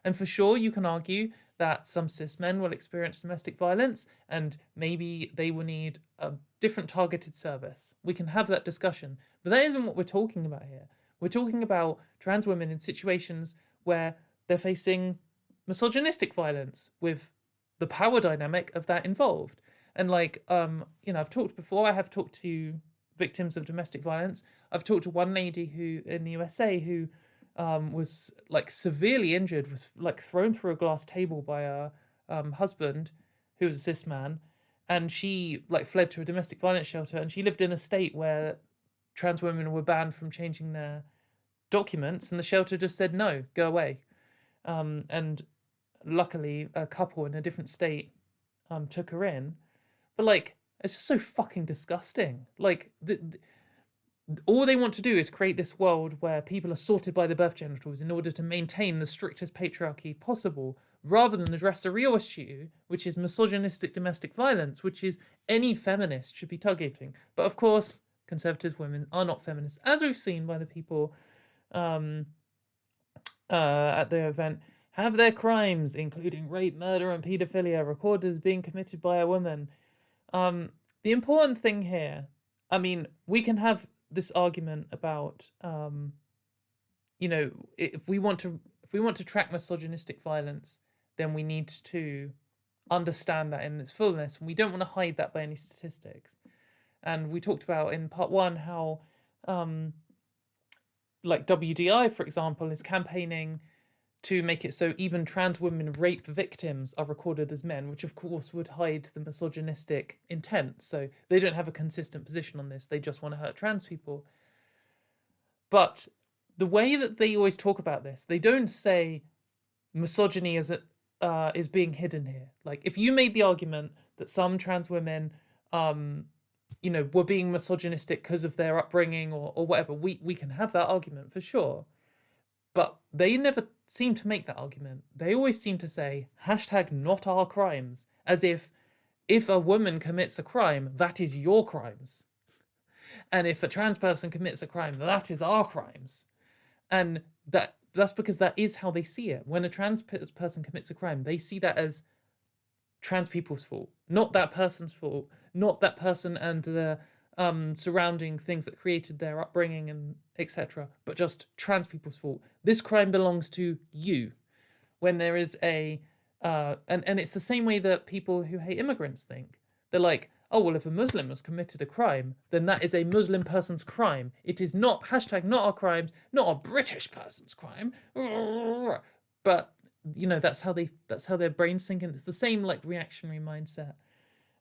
And for sure, you can argue that some cis men will experience domestic violence and maybe they will need a different targeted service. We can have that discussion. But that isn't what we're talking about here. We're talking about trans women in situations where they're facing misogynistic violence with the power dynamic of that involved. And I've talked before, I have talked to victims of domestic violence. I've talked to one lady who in the USA who was severely injured, was thrown through a glass table by a husband who was a cis man, and she fled to a domestic violence shelter, and she lived in a state where trans women were banned from changing their documents, and the shelter just said no, go away. And luckily a couple in a different state took her in. But it's just so fucking disgusting. All they want to do is create this world where people are sorted by the birth genitals in order to maintain the strictest patriarchy possible, rather than address the real issue, which is misogynistic domestic violence, which is any feminist should be targeting. But of course, conservative women are not feminists, as we've seen by the people at the event, have their crimes, including rape, murder, and paedophilia, recorded as being committed by a woman. The important thing here, I mean, we can have this argument about, if we want to track misogynistic violence, then we need to understand that in its fullness, and we don't want to hide that by any statistics. And we talked about in part 1 how, WDI, for example, is campaigning to make it so even trans women rape victims are recorded as men, which of course would hide the misogynistic intent. So they don't have a consistent position on this. They just want to hurt trans people. But the way that they always talk about this, they don't say misogyny is being hidden here. If you made the argument that some trans women, were being misogynistic because of their upbringing or whatever, we can have that argument for sure. But they never seem to make that argument. They always seem to say, #not our crimes, as if a woman commits a crime, that is your crimes. And if a trans person commits a crime, that is our crimes. And that's because that is how they see it. When a trans person commits a crime, they see that as trans people's fault, not that person's fault, not that person and the surrounding things that created their upbringing and etc., but just trans people's fault. This crime belongs to you. When there is and it's the same way that people who hate immigrants think. They're like, oh, well, if a Muslim has committed a crime, then that is a Muslim person's crime. It is not #not our crimes, not a British person's crime. But that's how their brains think, and it's the same reactionary mindset.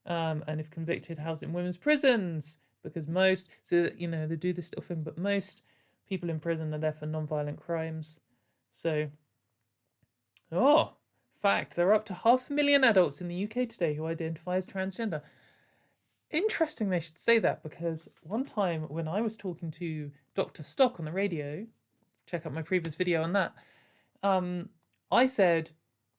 And if convicted, housed in women's prisons, because they do this little thing, but most people in prison are there for non-violent crimes. So, fact, there are up to 500,000 adults in the UK today who identify as transgender. Interesting they should say that, because one time when I was talking to Dr. Stock on the radio, check out my previous video on that, I said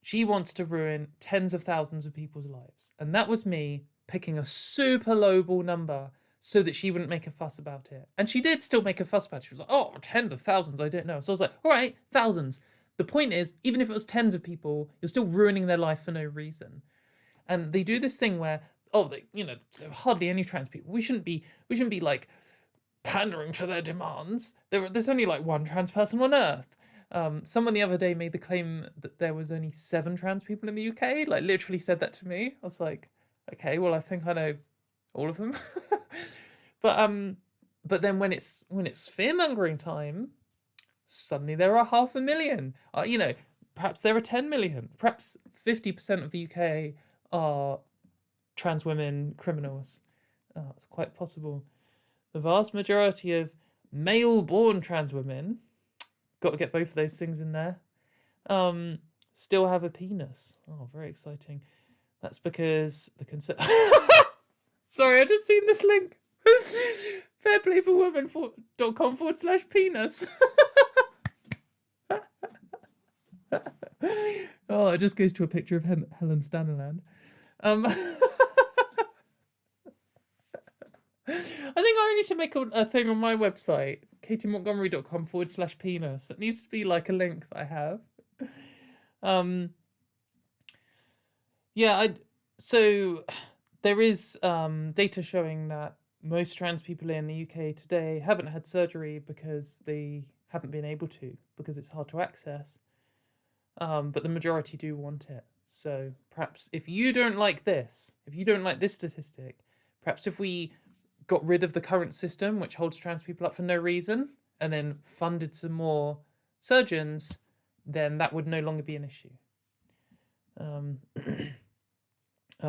she wants to ruin tens of thousands of people's lives. And that was me picking a super lowball number so that she wouldn't make a fuss about it. And she did still make a fuss about it. She was like, oh, tens of thousands, I don't know. So I was like, all right, thousands. The point is, even if it was tens of people, you're still ruining their life for no reason. And they do this thing where there are hardly any trans people. We shouldn't be like pandering to their demands. There's only like one trans person on Earth. Someone the other day made the claim that there was only 7 trans people in the UK. Like literally said that to me. I was like, okay, well I think I know all of them. But then when it's fear mongering time, suddenly there are 500,000. Perhaps there are 10 million. Perhaps 50% of the UK are trans women criminals. It's quite possible. The vast majority of male-born trans women, got to get both of those things in there, still have a penis. Oh, very exciting. That's because the Sorry, I just seen this link. fairplayforwomen.com/penis. Oh, it just goes to a picture of Helen Staniland. I think I need to make a thing on my website, katiemontgomery.com/penis. That needs to be like a link that I have. So there is data showing that most trans people in the UK today haven't had surgery because they haven't been able to, because it's hard to access. But the majority do want it. So perhaps if you don't like this statistic, perhaps if we got rid of the current system, which holds trans people up for no reason, and then funded some more surgeons, then that would no longer be an issue.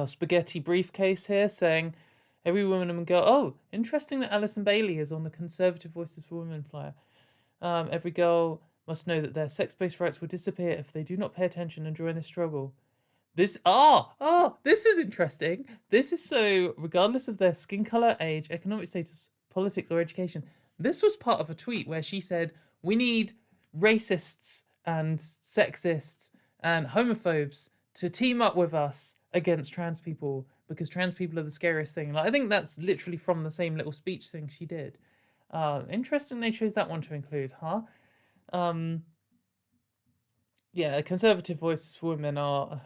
Spaghetti briefcase here saying, every woman and girl. Oh, interesting that Alison Bailey is on the Conservative Voices for Women flyer. Every girl must know that their sex-based rights will disappear if they do not pay attention and join the struggle. This is interesting. This is so, regardless of their skin color, age, economic status, politics, or education. This was part of a tweet where she said, we need racists and sexists and homophobes to team up with us against trans people, because trans people are the scariest thing. Like, I think that's literally from the same little speech thing she did. Interesting they chose that one to include, huh? Conservative Voices for Women are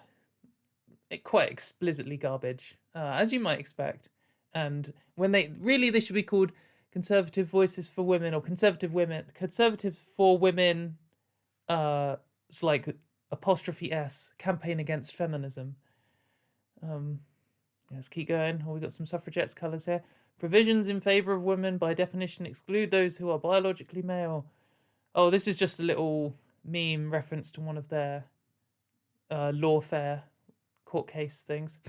quite explicitly garbage, as you might expect. And when they should be called Conservative Voices for Women, or Conservatives for Women, it's like ''S campaign against feminism. Let's keep going. We got some suffragettes colours here. Provisions in favour of women by definition exclude those who are biologically male. Oh, this is just a little meme reference to one of their lawfare court case things.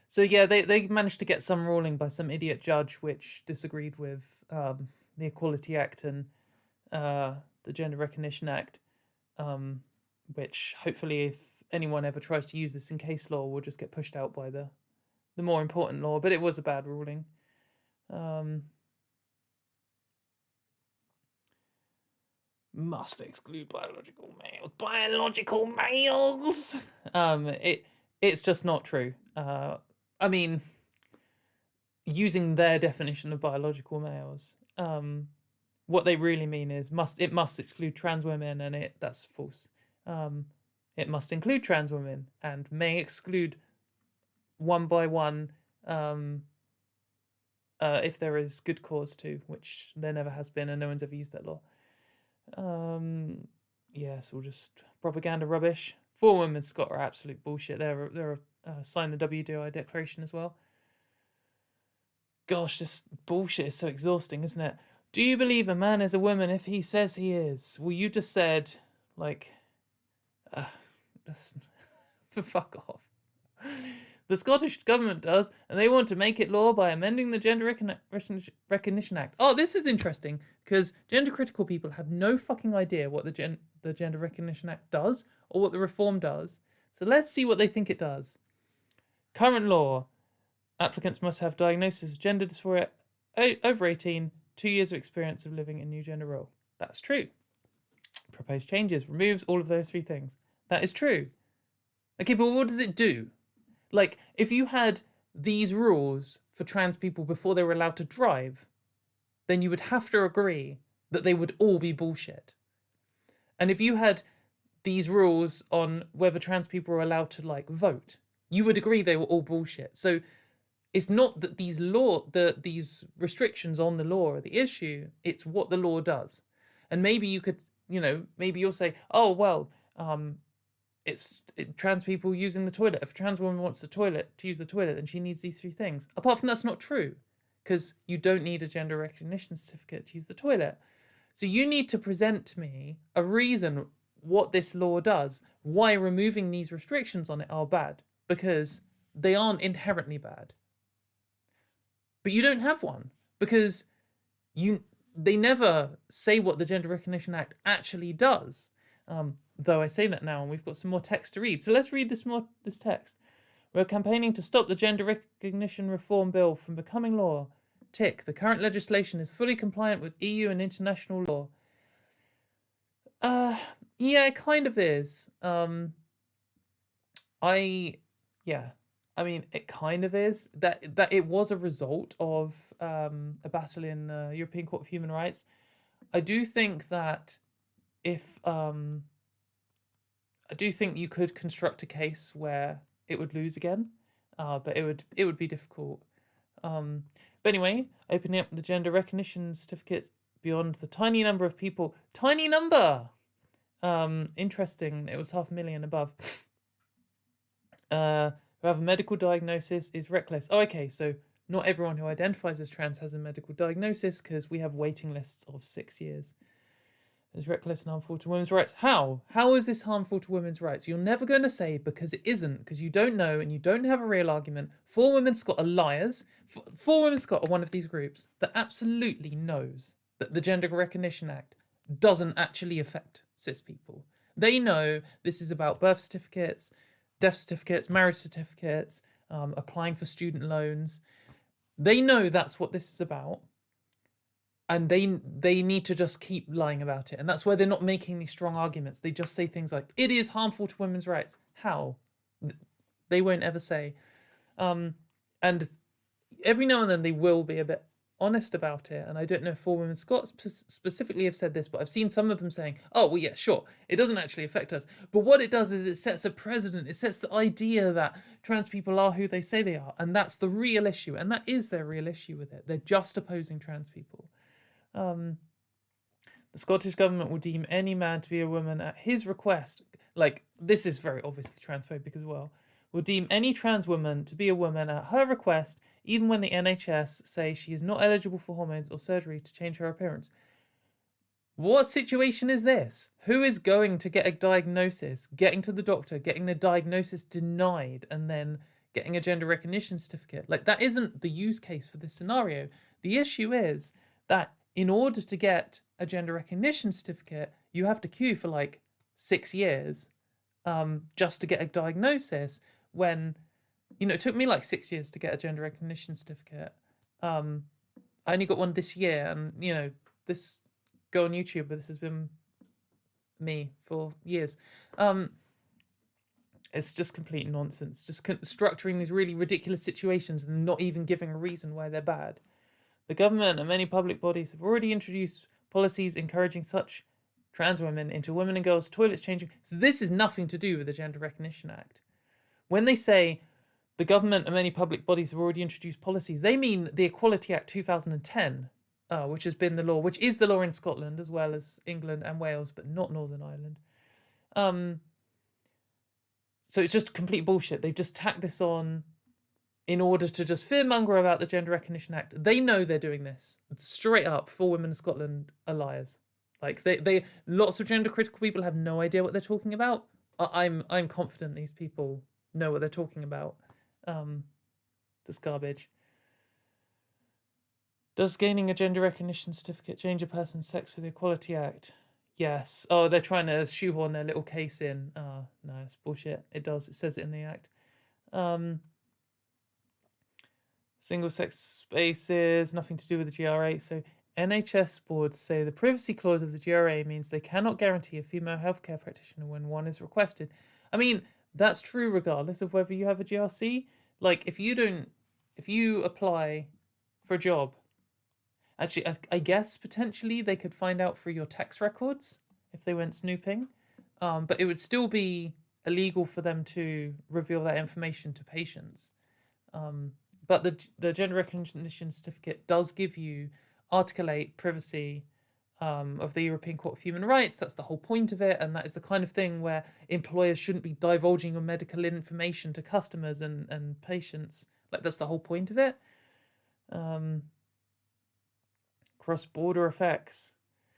So yeah, they managed to get some ruling by some idiot judge which disagreed with the Equality Act and the Gender Recognition Act, which hopefully, if anyone ever tries to use this in case law, will just get pushed out by the more important law. But it was a bad ruling. Must exclude biological males. Biological males! It's just not true. I mean, using their definition of biological males, what they really mean is it must exclude trans women, and that's false. It must include trans women and may exclude one by one if there is good cause to, which there never has been, and no one's ever used that law. It's all just propaganda rubbish. 4 women Scott are absolute bullshit. They're signed the WDI declaration as well. Gosh, this bullshit is so exhausting, isn't it? Do you believe a man is a woman if he says he is? Well, you just said, like, just fuck off. The Scottish government does, and they want to make it law by amending the Gender Recognition Act. Oh, this is interesting, because gender critical people have no fucking idea what the Gender Recognition Act does, or what the reform does. So let's see what they think it does. Current law. Applicants must have diagnosis of gender dysphoria, over 18, 2 years of experience of living in new gender role. That's true. Proposed changes removes all of those 3 things. That is true. Okay, but what does it do? Like, if you had these rules for trans people before they were allowed to drive, then you would have to agree that they would all be bullshit. And if you had these rules on whether trans people are allowed to, like, vote, you would agree they were all bullshit. So it's not that these restrictions on the law are the issue, it's what the law does. And maybe you could, maybe you'll say, oh, well, trans people using the toilet. If a trans woman wants to use the toilet, then she needs these 3 things. Apart from that's not true, because you don't need a gender recognition certificate to use the toilet. So you need to present to me a reason what this law does, why removing these restrictions on it are bad, because they aren't inherently bad. But you don't have one, because they never say what the Gender Recognition Act actually does. Though I say that now, and we've got some more text to read. So let's read this text. We're campaigning to stop the Gender Recognition Reform Bill from becoming law. Tick. The current legislation is fully compliant with EU and international law. Yeah, it kind of is. I mean, it kind of is. That it was a result of a battle in the European Court of Human Rights. I do think that I do think you could construct a case where it would lose again, but it would be difficult. But anyway, opening up the gender recognition certificates beyond the tiny number of people. Tiny number! Interesting. It was 500,000 above. Who have a medical diagnosis is reckless. Oh, okay, so not everyone who identifies as trans has a medical diagnosis, because we have waiting lists of 6 years. It's reckless and harmful to women's rights. How? How is this harmful to women's rights? You're never going to say because it isn't, because you don't know and you don't have a real argument. 4 Women Scot are liars. 4 Women Scot are one of these groups that absolutely knows that the Gender Recognition Act doesn't actually affect cis people. They know this is about birth certificates, death certificates, marriage certificates, applying for student loans. They know that's what this is about. And they need to just keep lying about it. And that's why they're not making these strong arguments. They just say things like, it is harmful to women's rights. How? They won't ever say. And every now and then they will be a bit honest about it. And I don't know if 4 Women Scot specifically have said this, but I've seen some of them saying, oh, well, yeah, sure, it doesn't actually affect us. But what it does is it sets a precedent. It sets the idea that trans people are who they say they are. And that's the real issue. And that is their real issue with it. They're just opposing trans people. The Scottish government will deem any man to be a woman at his request. Like, this is very obviously transphobic as well. Will deem any trans woman to be a woman at her request, even when the NHS say she is not eligible for hormones or surgery to change her appearance. What situation is this? Who is going to get a diagnosis, getting to the doctor, getting the diagnosis denied, and then getting a gender recognition certificate? Like, that isn't the use case for this scenario. The issue is that in order to get a gender recognition certificate, you have to queue for like 6 years just to get a diagnosis, when, it took me like 6 years to get a gender recognition certificate. I only got one this year, and, this go on YouTube, but this has been me for years. It's just complete nonsense, just structuring these really ridiculous situations and not even giving a reason why they're bad. The government and many public bodies have already introduced policies encouraging such trans women into women and girls toilets changing. So this is nothing to do with the Gender Recognition Act. When they say the government and many public bodies have already introduced policies, they mean the Equality Act 2010, which has been the law, which is the law in Scotland as well as England and Wales, but not Northern Ireland. So it's just complete bullshit. They've just tacked this on in order to just fearmonger about the Gender Recognition Act. They know they're doing this. Straight up, 4 Women in Scotland are liars. Like, they lots of gender critical people have no idea what they're talking about. I'm confident these people know what they're talking about. Just garbage. Does gaining a gender recognition certificate change a person's sex for the Equality Act? Yes. Oh, they're trying to shoehorn their little case in. No, it's bullshit. It does. It says it in the Act. Single-sex spaces, nothing to do with the GRA. So NHS boards say the privacy clause of the GRA means they cannot guarantee a female healthcare practitioner when one is requested. I mean, that's true regardless of whether you have a GRC. Like, if you apply for a job, actually, I guess potentially they could find out through your tax records if they went snooping. But it would still be illegal for them to reveal that information to patients. But the gender recognition certificate does give you Article 8 privacy of the European Court of Human Rights. That's the whole point of it, and that is the kind of thing where employers shouldn't be divulging your medical information to customers and patients. Like, that's the whole point of it. Cross-border effects.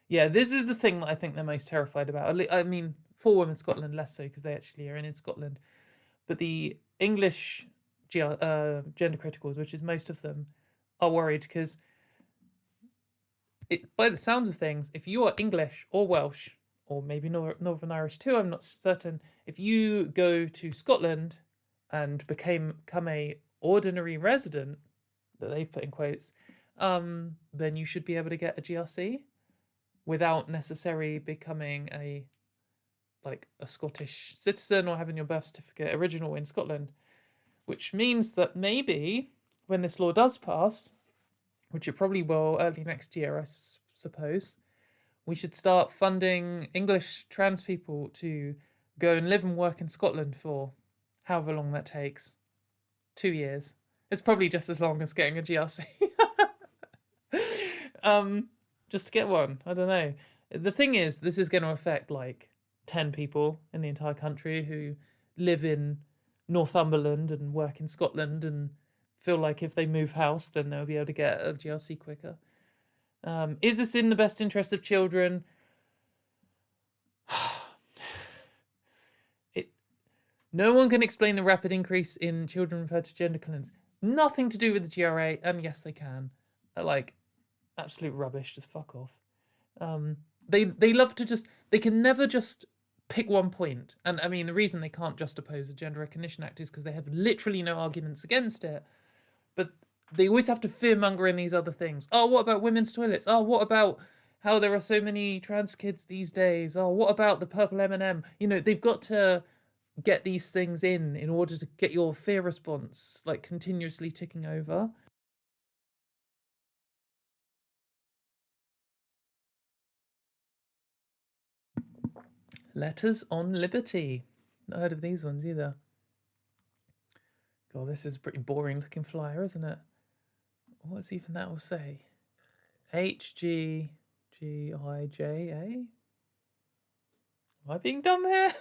Yeah, this is the thing that I think they're most terrified about. I mean, for Women Scotland, less so, because they actually are in Scotland. But the English gender criticals, which is most of them, are worried because, by the sounds of things, if you are English or Welsh, or maybe Northern Irish too, I'm not certain, if you go to Scotland and become a ordinary resident, that they've put in quotes, then you should be able to get a GRC without necessarily becoming a Scottish citizen or having your birth certificate original in Scotland, which means that maybe when this law does pass, which it probably will early next year, I suppose, we should start funding English trans people to go and live and work in Scotland for however long that takes. 2 years. It's probably just as long as getting a GRC. Just to get one. I don't know. The thing is, this is going to affect like 10 people in the entire country who live in Northumberland and work in Scotland and feel like if they move house, then they'll be able to get a GRC quicker. Is this in the best interest of children? No one can explain the rapid increase in children referred to gender clinics. Nothing to do with the GRA, and yes, they can. Like, absolute rubbish. Just fuck off. They love to they can never just pick one point. And I mean, the reason they can't just oppose the Gender Recognition Act is because they have literally no arguments against it. But they always have to fearmonger in these other things. Oh, what about women's toilets? Oh, what about how there are so many trans kids these days? Oh, what about the purple M&M? You know, they've got to get these things in order to get your fear response like continuously ticking over. Letters on Liberty. Not heard of these ones either. God, this is a pretty boring looking flyer, isn't it? What's even that will say? HGGIJA? Am I being dumb here?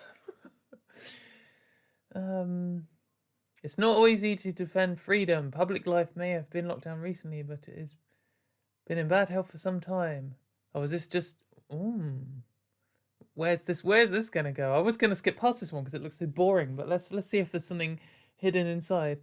It's not always easy to defend freedom. Public life may have been locked down recently, but it has been in bad health for some time. Oh, is this just... Where's this going to go? I was going to skip past this one because it looks so boring, but let's see if there's something hidden inside.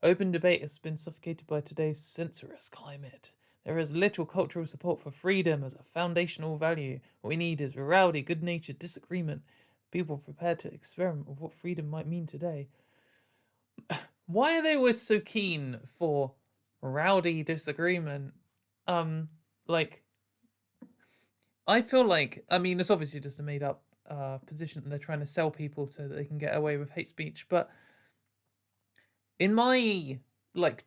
Open debate has been suffocated by today's censorious climate. There is little cultural support for freedom as a foundational value. What we need is rowdy, good-natured disagreement. People prepared to experiment with what freedom might mean today. Why are they always so keen for rowdy disagreement? I feel like, I mean, it's obviously just a made-up position and they're trying to sell people so that they can get away with hate speech, but in my,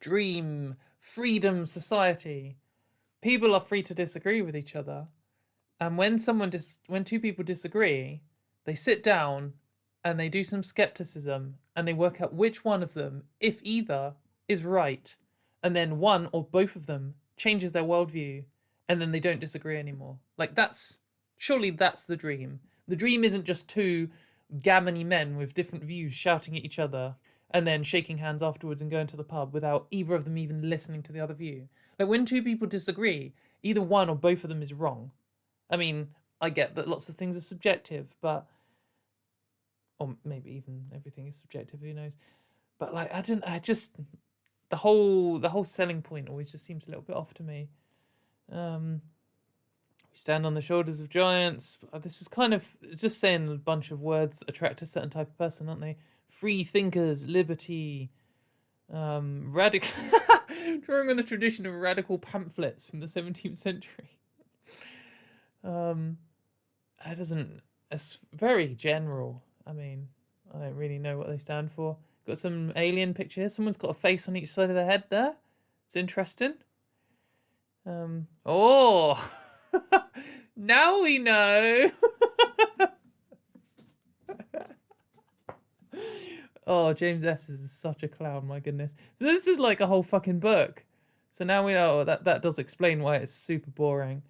dream freedom society, people are free to disagree with each other. And when when two people disagree, they sit down and they do some skepticism and they work out which one of them, if either, is right. And then one or both of them changes their worldview and then they don't disagree anymore. Surely that's the dream. The dream isn't just two gammony men with different views shouting at each other and then shaking hands afterwards and going to the pub without either of them even listening to the other view. When two people disagree, either one or both of them is wrong. I mean, I get that lots of things are subjective, but... Or maybe even everything is subjective, who knows? But, the whole selling point always just seems a little bit off to me. We stand on the shoulders of giants. This is kind of just saying a bunch of words that attract a certain type of person, aren't they? Free thinkers, liberty, radical... Drawing on the tradition of radical pamphlets from the 17th century. It's very general. I mean, I don't really know what they stand for. Got some alien picture. Someone's got a face on each side of their head there. It's interesting. Oh, now we know. Oh, James S is such a clown, my goodness. So this is like a whole fucking book. So now we know that does explain why it's super boring.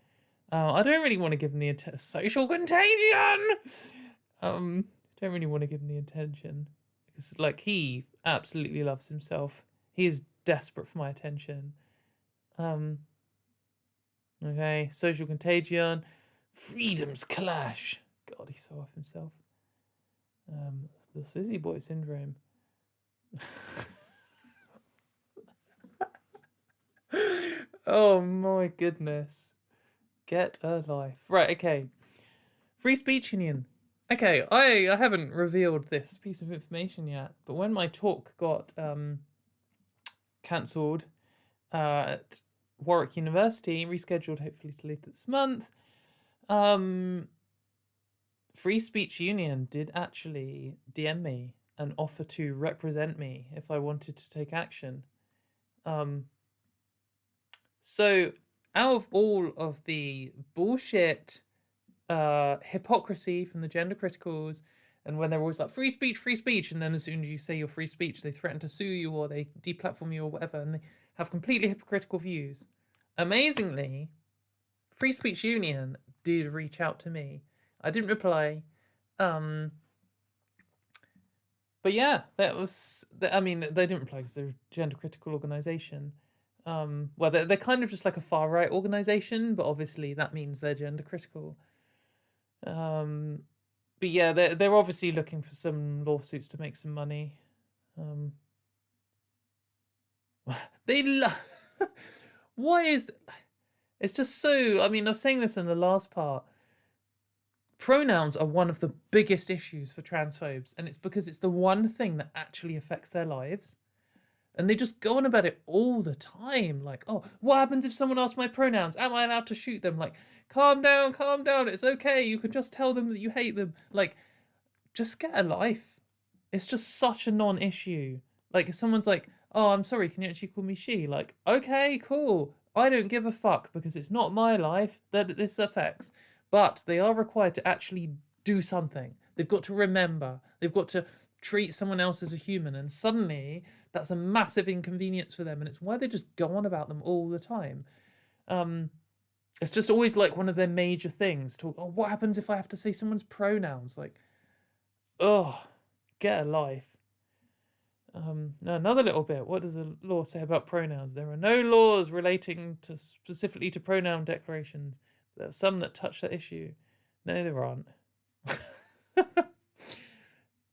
I don't really want to give him the social contagion. Don't really want to give him the attention because, like, he absolutely loves himself. He is desperate for my attention. Okay, social contagion, freedom's clash. God, he's so off himself. The Sizzy Boy syndrome. Oh my goodness. Get a life. Right, okay. Free Speech Union. Okay, I haven't revealed this piece of information yet, but when my talk got cancelled at Warwick University, rescheduled hopefully to later this month, Free Speech Union did actually DM me and offer to represent me if I wanted to take action. So out of all of the bullshit hypocrisy from the gender criticals, and when they're always like free speech, and then as soon as you say your free speech, they threaten to sue you or they deplatform you or whatever, and they have completely hypocritical views. Amazingly, Free Speech Union did reach out to me. I didn't reply. But yeah, that was. I mean, they didn't reply because they're a gender critical organization. Well, they're kind of just like a far right organization, but obviously that means they're gender critical. But yeah, they're obviously looking for some lawsuits to make some money. They why is it's just so. I mean, I was saying this in the last part. Pronouns are one of the biggest issues for transphobes, and it's because it's the one thing that actually affects their lives. And they just go on about it all the time. Like, oh, what happens if someone asks my pronouns? Am I allowed to shoot them? Like, calm down, it's okay. You can just tell them that you hate them. Like, just get a life. It's just such a non-issue. Like, if someone's like, oh, I'm sorry, can you actually call me she? Like, okay, cool. I don't give a fuck because it's not my life that this affects. But they are required to actually do something. They've got to remember. They've got to treat someone else as a human. And suddenly, that's a massive inconvenience for them. And it's why they just go on about them all the time. It's just always like one of their major things. Talk, oh, what happens if I have to say someone's pronouns? Like, oh, get a life. Now another little bit. What does the law say about pronouns? There are no laws relating to specifically to pronoun declarations. There are some that touch that issue. No, there aren't.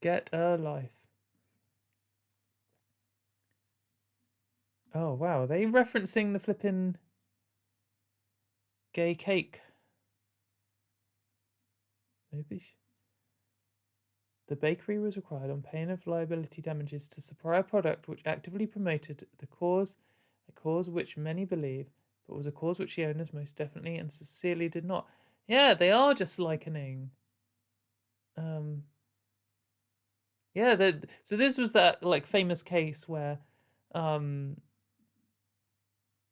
Get a life. Oh, wow. Are they referencing the flipping gay cake? Maybe. The bakery was required on pain of liability damages to supply a product which actively promoted a cause which many believe, but was a cause which the owners most definitely and sincerely did not. Yeah, they are just likening. Yeah, so this was that like famous case where oh,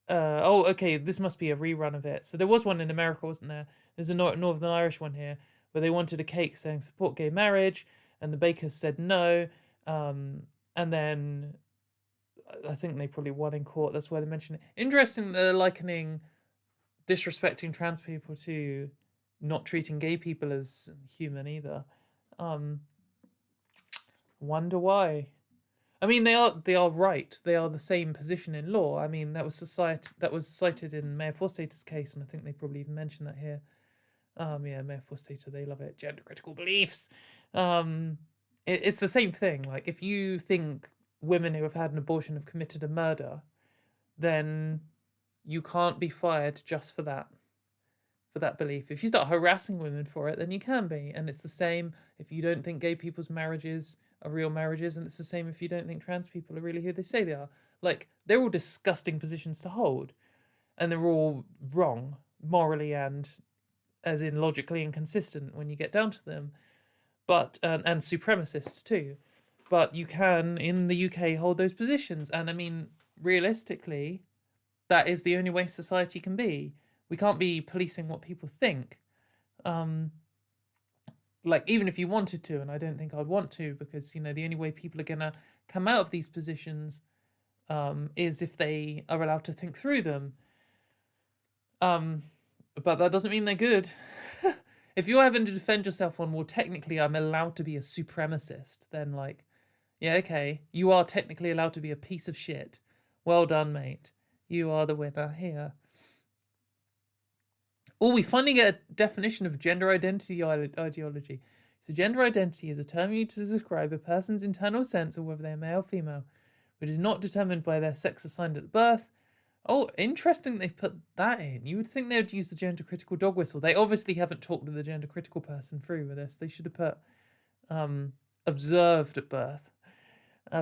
okay, this must be a rerun of it. So there was one in America, wasn't there? There's a Northern Irish one here where they wanted a cake saying support gay marriage, and the bakers said no. And then I think they probably won in court. That's why they mentioned it. Interesting, they're likening disrespecting trans people to not treating gay people as human either. Wonder why. I mean, they are right. They are the same position in law. I mean, that was cited in Mayor Forstater's case, and I think they probably even mentioned that here. Yeah, Mayor Forstater, they love it. Gender critical beliefs. It's the same thing. Like, if you think women who have had an abortion have committed a murder, then you can't be fired just for that belief. If you start harassing women for it, then you can be. And it's the same if you don't think gay people's marriages are real marriages, and it's the same if you don't think trans people are really who they say they are. Like, they're all disgusting positions to hold, and they're all wrong morally and as in logically inconsistent when you get down to them, but and supremacists too. But you can in the UK hold those positions, and I mean, realistically, that is the only way society can be. We can't be policing what people think. like, even if you wanted to, and I don't think I'd want to, because, you know, the only way people are going to come out of these positions is if they are allowed to think through them. But that doesn't mean they're good. If you're having to defend yourself on, well, technically I'm allowed to be a supremacist, then, like, yeah, okay, you are technically allowed to be a piece of shit. Well done, mate. You are the winner here. Oh, we finally get a definition of gender identity ideology. So gender identity is a term used to describe a person's internal sense of whether they're male or female, which is not determined by their sex assigned at birth. Oh, interesting they put that in. You would think they would use the gender critical dog whistle. They obviously haven't talked to the gender critical person through with this. They should have put observed at birth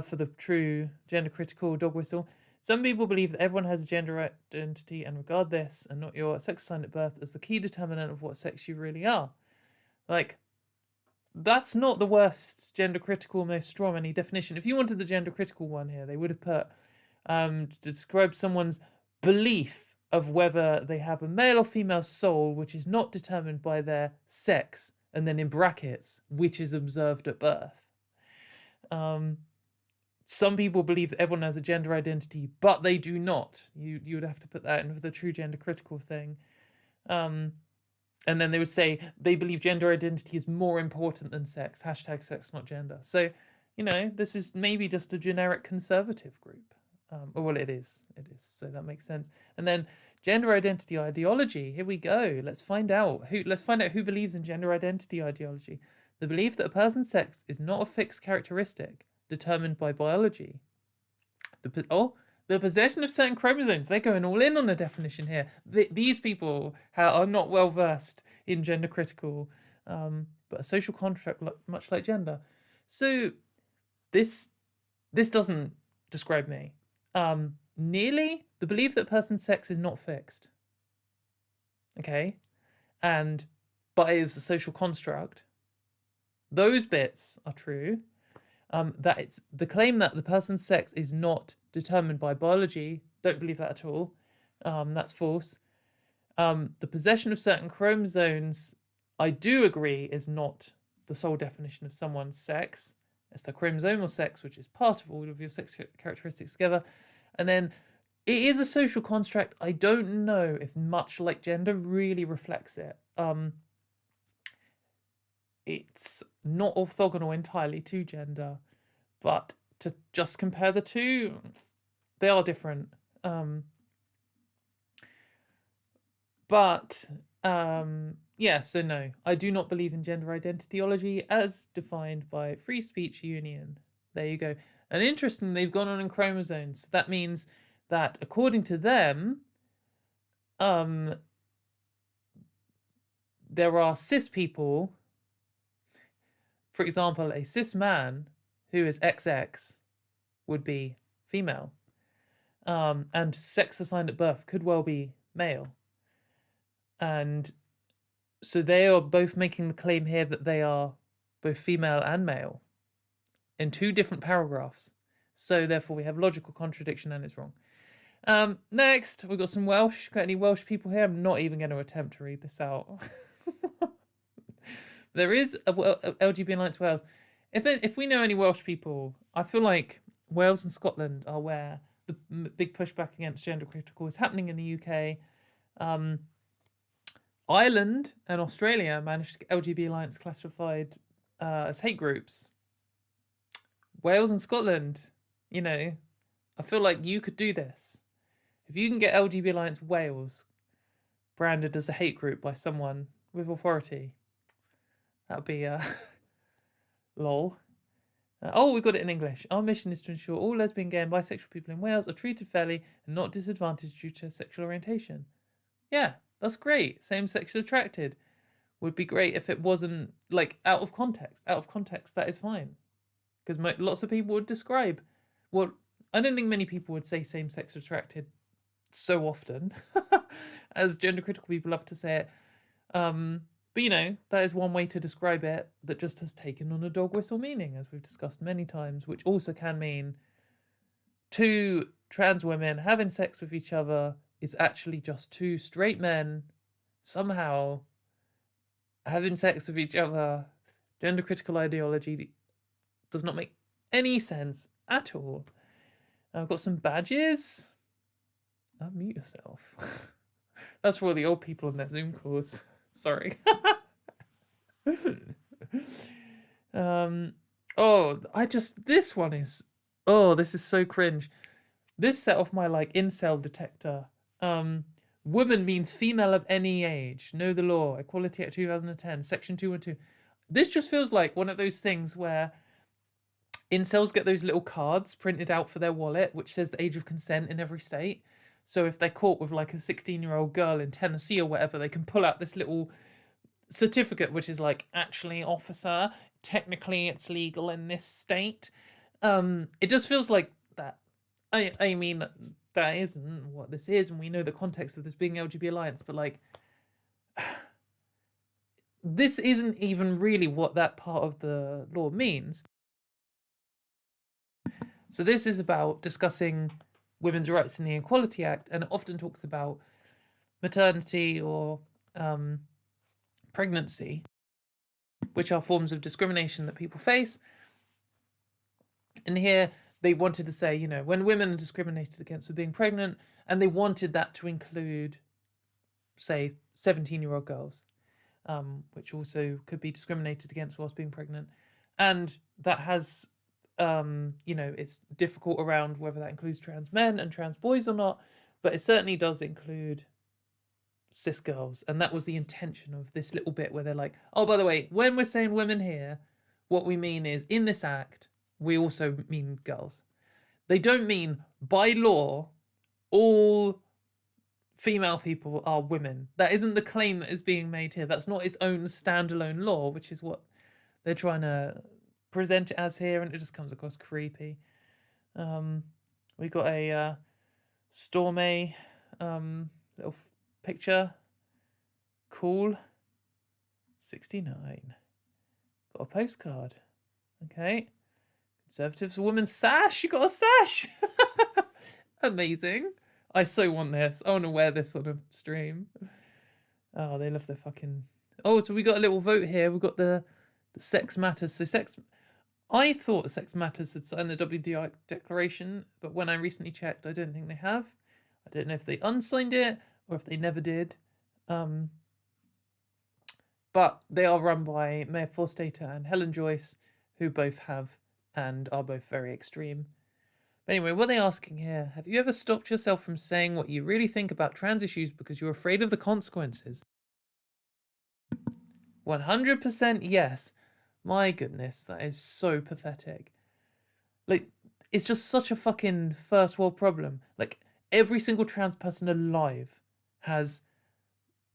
for the true gender critical dog whistle. Some people believe that everyone has a gender identity and regard this and not your sex assigned at birth as the key determinant of what sex you really are. Like, that's not the worst gender critical, most strawmanny definition. If you wanted the gender critical one here, they would have put to describe someone's belief of whether they have a male or female soul, which is not determined by their sex, and then in brackets, which is observed at birth. Some people believe that everyone has a gender identity, but they do not. You would have to put that in for the true gender critical thing. And then they would say they believe gender identity is more important than sex. Hashtag sex, not gender. So, you know, this is maybe just a generic conservative group. Well, it is. It is. So that makes sense. And then gender identity ideology. Here we go. Let's find out who believes in gender identity ideology. The belief that a person's sex is not a fixed characteristic determined by biology. The possession of certain chromosomes. They're going all in on the definition here. These people are not well versed in gender critical, but a social construct much like gender. So this doesn't describe me. Nearly the belief that a person's sex is not fixed. Okay, but it is a social construct. Those bits are true. That it's the claim that the person's sex is not determined by biology. Don't believe that at all. That's false. The possession of certain chromosomes, I do agree, is not the sole definition of someone's sex. It's the chromosomal sex, which is part of all of your sex characteristics together. And then it is a social construct. I don't know if much like gender really reflects it. It's not orthogonal entirely to gender, but to just compare the two, they are different. Yeah, so no, I do not believe in gender identityology as defined by Free Speech Union. There you go. And interesting, they've gone on in chromosomes. That means that according to them, there are cis people. For example, a cis man who is XX would be female. And sex assigned at birth could well be male. And so they are both making the claim here that they are both female and male in two different paragraphs. So therefore we have logical contradiction and it's wrong. Next, we've got some Welsh. Got any Welsh people here? I'm not even going to attempt to read this out. There is a LGB Alliance Wales. If we know any Welsh people, I feel like Wales and Scotland are where the big pushback against gender critical is happening in the UK. Ireland and Australia managed to get LGB Alliance classified as hate groups. Wales and Scotland, you know, I feel like you could do this. If you can get LGB Alliance Wales branded as a hate group by someone with authority, that would be lol. Oh, we got it in English. Our mission is to ensure all lesbian, gay and bisexual people in Wales are treated fairly and not disadvantaged due to sexual orientation. Yeah, that's great. Same-sex attracted would be great if it wasn't, like, out of context. Out of context, that is fine. Because lots of people would describe... Well, I don't think many people would say same-sex attracted so often as gender critical people love to say it. But, you know, that is one way to describe it that just has taken on a dog whistle meaning, as we've discussed many times, which also can mean two trans women having sex with each other is actually just two straight men somehow having sex with each other Gender critical ideology does not make any sense at all. I've got some badges. Unmute yourself. That's for all the old people on their Zoom calls. Sorry. This one is, this is so cringe. This set off my like incel detector. Woman means female of any age. Know the law. Equality Act 2010, section 212. This just feels like one of those things where incels get those little cards printed out for their wallet, which says the age of consent in every state. So if they're caught with like a 16-year-old girl in Tennessee or whatever, they can pull out this little certificate, which is like, actually, officer, technically it's legal in this state. It just feels like that. I mean, that isn't what this is, and we know the context of this being LGB Alliance, but like, this isn't even really what that part of the law means. So this is about discussing women's rights in the Equality Act, and it often talks about maternity or pregnancy, which are forms of discrimination that people face. And here they wanted to say, you know, when women are discriminated against for being pregnant, and they wanted that to include, say, 17-year-old girls, which also could be discriminated against whilst being pregnant. And that has, you know, it's difficult around whether that includes trans men and trans boys or not, but it certainly does include cis girls. And that was the intention of this little bit where they're like, oh, by the way, when we're saying women here, what we mean is in this act, we also mean girls. They don't mean by law, all female people are women. That isn't the claim that is being made here. That's not its own standalone law, which is what they're trying to present it as here, and it just comes across creepy. We got a Stormy little picture. Cool. 69. Got a postcard. Okay. Conservatives for women's sash. You got a sash. Amazing. I so want this. I want to wear this on a stream. Oh, they love their fucking... Oh, so we got a little vote here. We've got the sex matters. So I thought sex matters had signed the WDI declaration, but when I recently checked, I don't think they have. I don't know if they unsigned it or if they never did. But they are run by Mayor Forstater and Helen Joyce, who both have and are both very extreme. But anyway, what are they asking here? Have you ever stopped yourself from saying what you really think about trans issues because you're afraid of the consequences? 100% yes. My goodness, that is so pathetic. Like, it's just such a fucking first world problem. Like, every single trans person alive has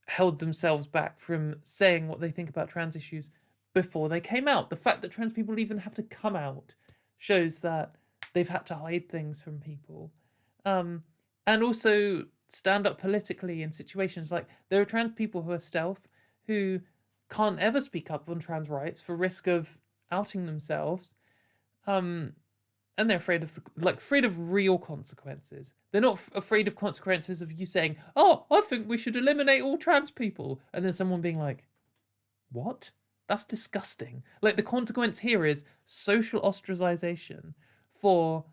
held themselves back from saying what they think about trans issues before they came out. The fact that trans people even have to come out shows that they've had to hide things from people. And also stand up politically in situations like there are trans people who are stealth, who can't ever speak up on trans rights for risk of outing themselves. And they're afraid of real consequences. They're not afraid of consequences of you saying, oh, I think we should eliminate all trans people. And then someone being like, what? That's disgusting. Like, the consequence here is social ostracization for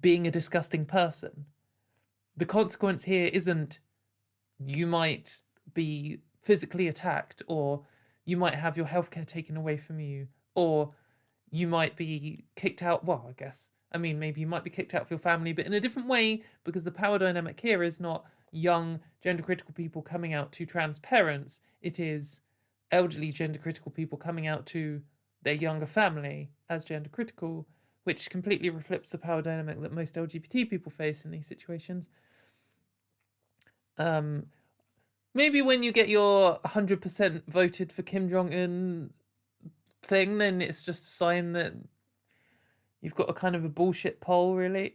being a disgusting person. The consequence here isn't you might be physically attacked, or you might have your healthcare taken away from you, or you might be kicked out. Well, I guess, I mean, maybe you might be kicked out of your family, but in a different way, because the power dynamic here is not young gender critical people coming out to trans parents. It is elderly gender critical people coming out to their younger family as gender critical, which completely reflects the power dynamic that most LGBT people face in these situations. Maybe when you get your 100% voted for Kim Jong-un thing, then it's just a sign that you've got a kind of a bullshit poll, really.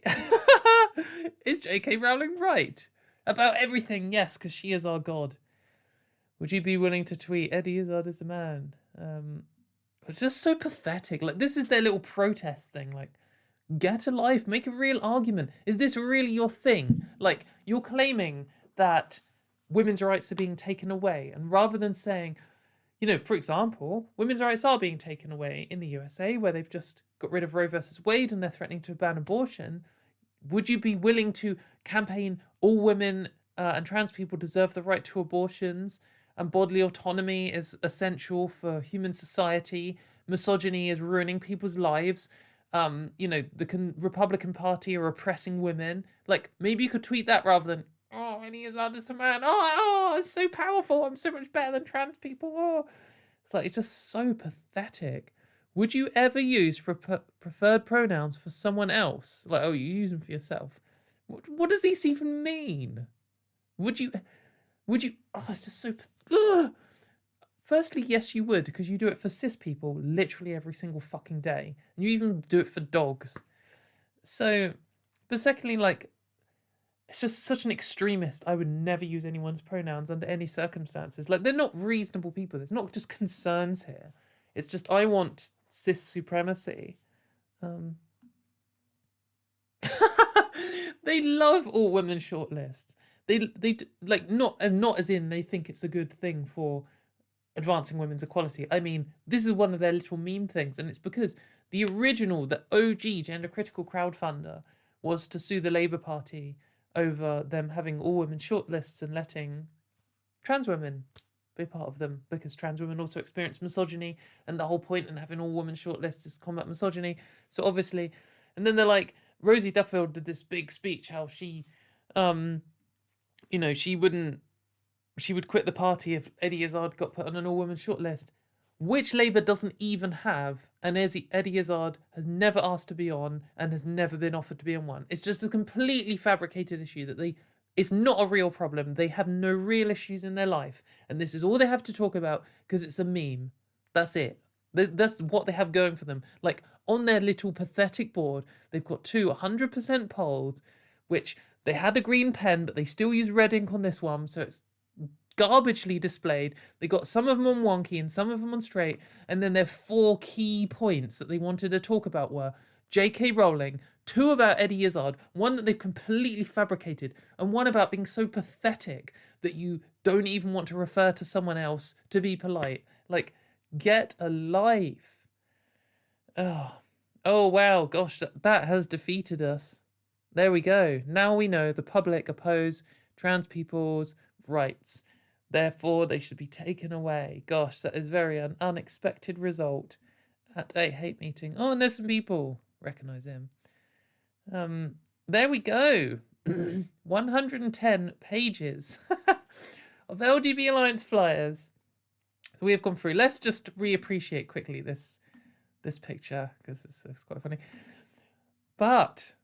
Is J.K. Rowling right? About everything, yes, because she is our god. Would you be willing to tweet, Eddie Izzard is a man? It's just so pathetic. Like, this is their little protest thing. Like, get a life, make a real argument. Is this really your thing? Like, you're claiming that women's rights are being taken away, and rather than saying, For example, women's rights are being taken away in the USA, where they've just got rid of Roe versus Wade and they're threatening to ban abortion. Would you be willing to campaign all women and trans people deserve the right to abortions, and bodily autonomy is essential for human society, misogyny is ruining people's lives, the Republican Party are oppressing women? Like, maybe you could tweet that rather than, oh, Eddie Izzard is a man. Oh, it's so powerful. I'm so much better than trans people. Oh. It's just so pathetic. Would you ever use preferred pronouns for someone else? Like, oh, you use them for yourself. What does this even mean? Would you? Oh, it's just so. Ugh. Firstly, yes, you would, because you do it for cis people literally every single fucking day. And you even do it for dogs. So, but secondly, like, it's just such an extremist. I would never use anyone's pronouns under any circumstances. Like, they're not reasonable people. There's not just concerns here. It's just, I want cis supremacy. They love all women shortlists. They like, not as in they think it's a good thing for advancing women's equality. I mean, this is one of their little meme things, and it's because the OG gender critical crowdfunder was to sue the Labour Party over them having all women shortlists and letting trans women be part of them, because trans women also experience misogyny, and the whole point in having all women shortlists is combat misogyny. So obviously, and then they're like, Rosie Duffield did this big speech how she she would quit the party if Eddie Izzard got put on an all-women shortlist, which Labour doesn't even have, and Eddie Izzard has never asked to be on and has never been offered to be on one. It's just a completely fabricated issue that it's not a real problem. They have no real issues in their life, and this is all they have to talk about because it's a meme. That's it. That's what they have going for them. Like, on their little pathetic board, they've got 100% polls, which they had a green pen, but they still use red ink on this one, so it's garbagely displayed. They got some of them on wonky and some of them on straight, and then their 4 key points that they wanted to talk about were J.K. Rowling, 2 about Eddie Izzard, 1 that they've completely fabricated, and 1 about being so pathetic that you don't even want to refer to someone else to be polite. Like, get a life. Oh wow, gosh, that has defeated us. There we go. Now we know the public oppose trans people's rights. Therefore, they should be taken away. Gosh, that is very an unexpected result at a hate meeting. Oh, and there's some people. Recognise him. There we go. 110 pages of LGB Alliance flyers we have gone through. Let's just reappreciate quickly this picture, because it's quite funny. But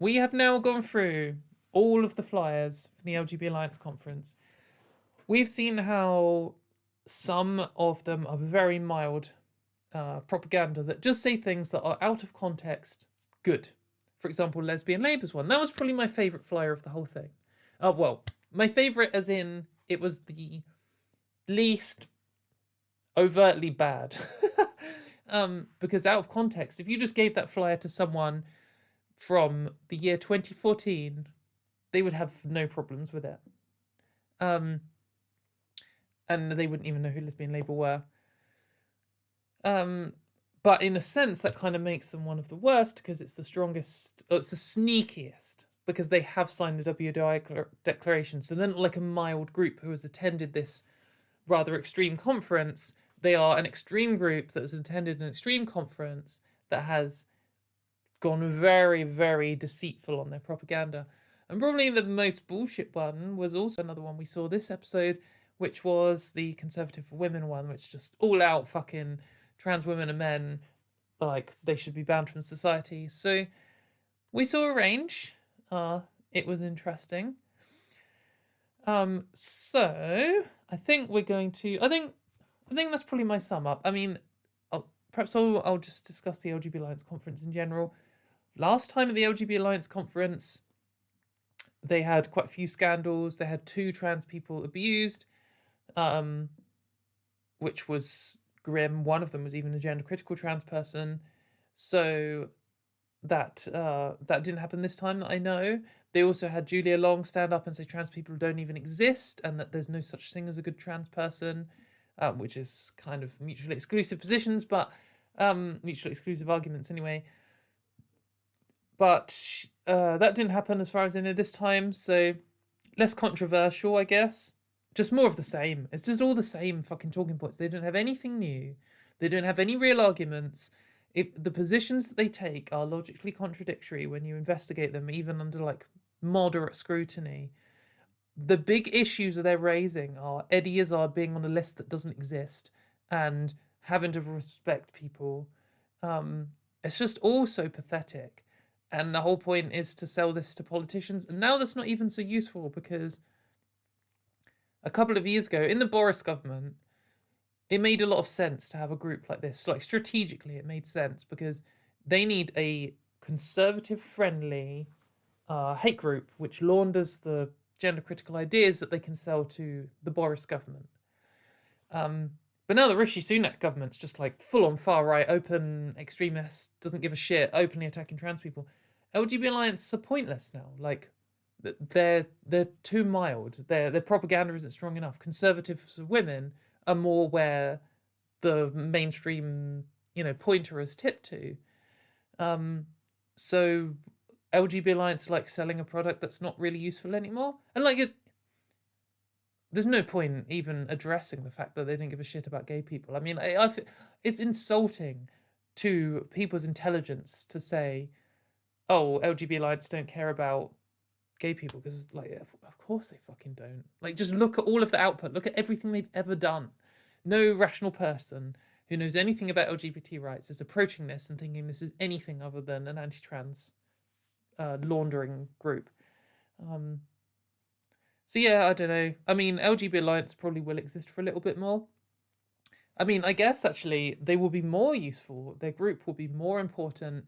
we have now gone through all of the flyers for the LGB Alliance conference. We've seen how some of them are very mild propaganda that just say things that are out of context good. For example, Lesbian Labour's one. That was probably my favourite flyer of the whole thing. Well, my favourite as in it was the least overtly bad. Because out of context, if you just gave that flyer to someone from the year 2014, they would have no problems with it. And they wouldn't even know who Lesbian Labour were. But in a sense, that kind of makes them one of the worst, because it's the strongest, or it's the sneakiest, because they have signed the WDI declaration. So they're not like a mild group who has attended this rather extreme conference. They are an extreme group that has attended an extreme conference that has gone very, very deceitful on their propaganda. And probably the most bullshit one was also another one we saw this episode, which was the Conservative for Women one, which just all out fucking trans women and men, like, they should be banned from society. So we saw a range. It was interesting. So I think we're going to, I think that's probably my sum up. I mean, I'll just discuss the LGB Alliance conference in general. Last time at the LGB Alliance conference, they had quite a few scandals. They had 2 trans people abused, which was grim. One of them was even a gender critical trans person. So that didn't happen this time that I know. They also had Julia Long stand up and say trans people don't even exist and that there's no such thing as a good trans person. which is kind of mutually exclusive positions, but mutually exclusive arguments anyway. But that didn't happen as far as I know this time, so less controversial, I guess. Just more of the same. It's just all the same fucking talking points. They don't have anything new. They don't have any real arguments. If the positions that they take are logically contradictory when you investigate them, even under like moderate scrutiny, the big issues that they're raising are Eddie Izzard being on a list that doesn't exist and having to respect people. It's just all so pathetic. And the whole point is to sell this to politicians. And now that's not even so useful because a couple of years ago in the Boris government, it made a lot of sense to have a group like this. Like strategically, it made sense because they need a conservative friendly hate group which launders the gender critical ideas that they can sell to the Boris government. But now the Rishi Sunak government's just like full on far right, open extremist, doesn't give a shit, openly attacking trans people. LGB alliances are pointless now. Like they're too mild. Their propaganda isn't strong enough. Conservative women are more where the mainstream, pointer is tipped to. So LGB alliance like selling a product that's not really useful anymore, and like there's no point even addressing the fact that they didn't give a shit about gay people. I mean, it's insulting to people's intelligence to say, oh, LGB alliance don't care about gay people, because like, of course they fucking don't. Like, just look at all of the output. Look at everything they've ever done. No rational person who knows anything about LGBT rights is approaching this and thinking this is anything other than an anti-trans laundering group. So yeah, I don't know. I mean, LGB Alliance probably will exist for a little bit more. I mean, I guess actually they will be more useful. Their group will be more important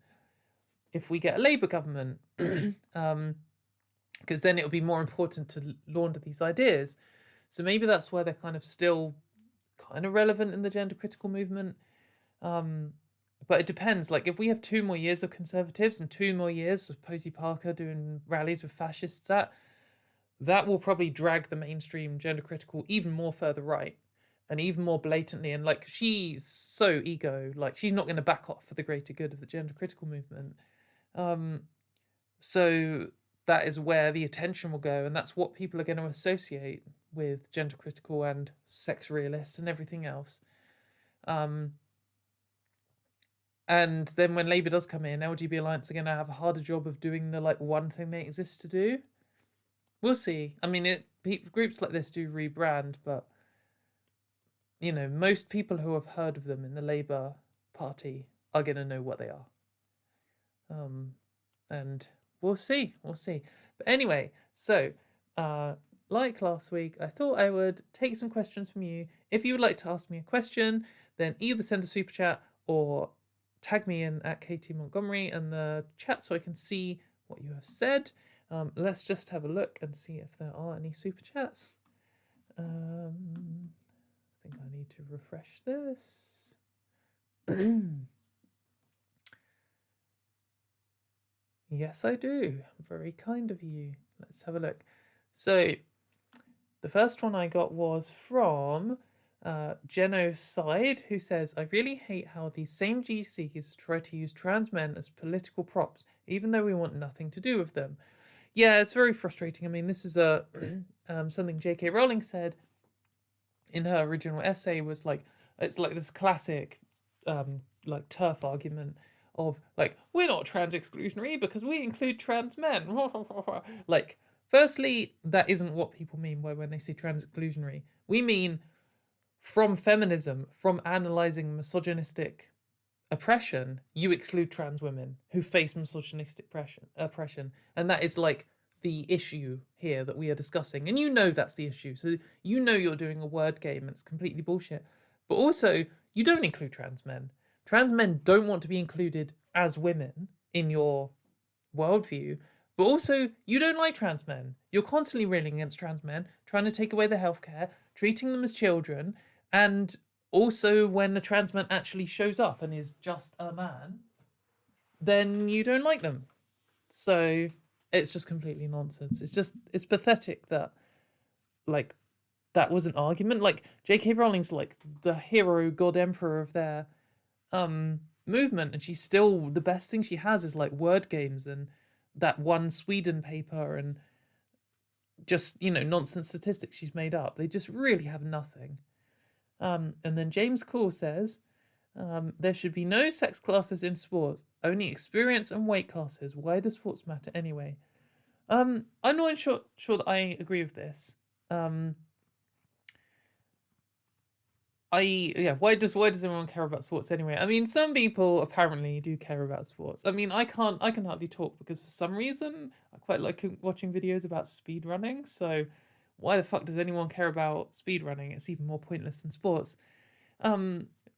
if we get a Labour government, because then it will be more important to launder these ideas. So maybe that's where they're kind of still kind of relevant in the gender critical movement. But it depends. Like, if we have 2 more years of Conservatives and 2 more years of Posey Parker doing rallies with fascists that will probably drag the mainstream gender critical even more further right and even more blatantly. And like, she's so ego, like she's not going to back off for the greater good of the gender critical movement. So that is where the attention will go, and that's what people are going to associate with gender critical and sex realist and everything else. And then when Labour does come in, LGB Alliance are going to have a harder job of doing the like one thing they exist to do. We'll see. I mean, groups like this do rebrand, but most people who have heard of them in the Labour Party are going to know what they are. And we'll see. But anyway, so like last week, I thought I would take some questions from you. If you would like to ask me a question, then either send a super chat or tag me in at KT Montgomery in the chat so I can see what you have said. Let's just have a look and see if there are any super chats. I think I need to refresh this. Yes, I do. Very kind of you. Let's have a look. So the first one I got was from Genocide, who says, I really hate how these same GCs try to use trans men as political props, even though we want nothing to do with them. Yeah, it's very frustrating. I mean, this is something J.K. Rowling said in her original essay, was like, it's like this classic like turf argument of like, we're not trans exclusionary because we include trans men. Like, firstly, that isn't what people mean when they say trans exclusionary. We mean from feminism, from analysing misogynistic oppression, you exclude trans women who face misogynistic oppression. And that is like the issue here that we are discussing. And that's the issue. So you're doing a word game and it's completely bullshit. But also, you don't include trans men. Trans men don't want to be included as women in your worldview. But also, you don't like trans men. You're constantly railing against trans men, trying to take away their healthcare, treating them as children, and also when a trans man actually shows up and is just a man, then you don't like them. So it's just completely nonsense. It's pathetic that like that was an argument. Like J.K. Rowling's like the hero, god emperor of their movement, and she's still, the best thing she has is like word games and that one Sweden paper and just, you know, nonsense statistics she's made up. They just really have nothing. And then James Cole says, there should be no sex classes in sports, only experience and weight classes. Why do sports matter anyway? I'm not sure that I agree with this. Why does everyone care about sports anyway? I mean, some people apparently do care about sports. I mean, I can hardly talk because for some reason I quite like watching videos about speed running. So why the fuck does anyone care about speed running? It's even more pointless than sports.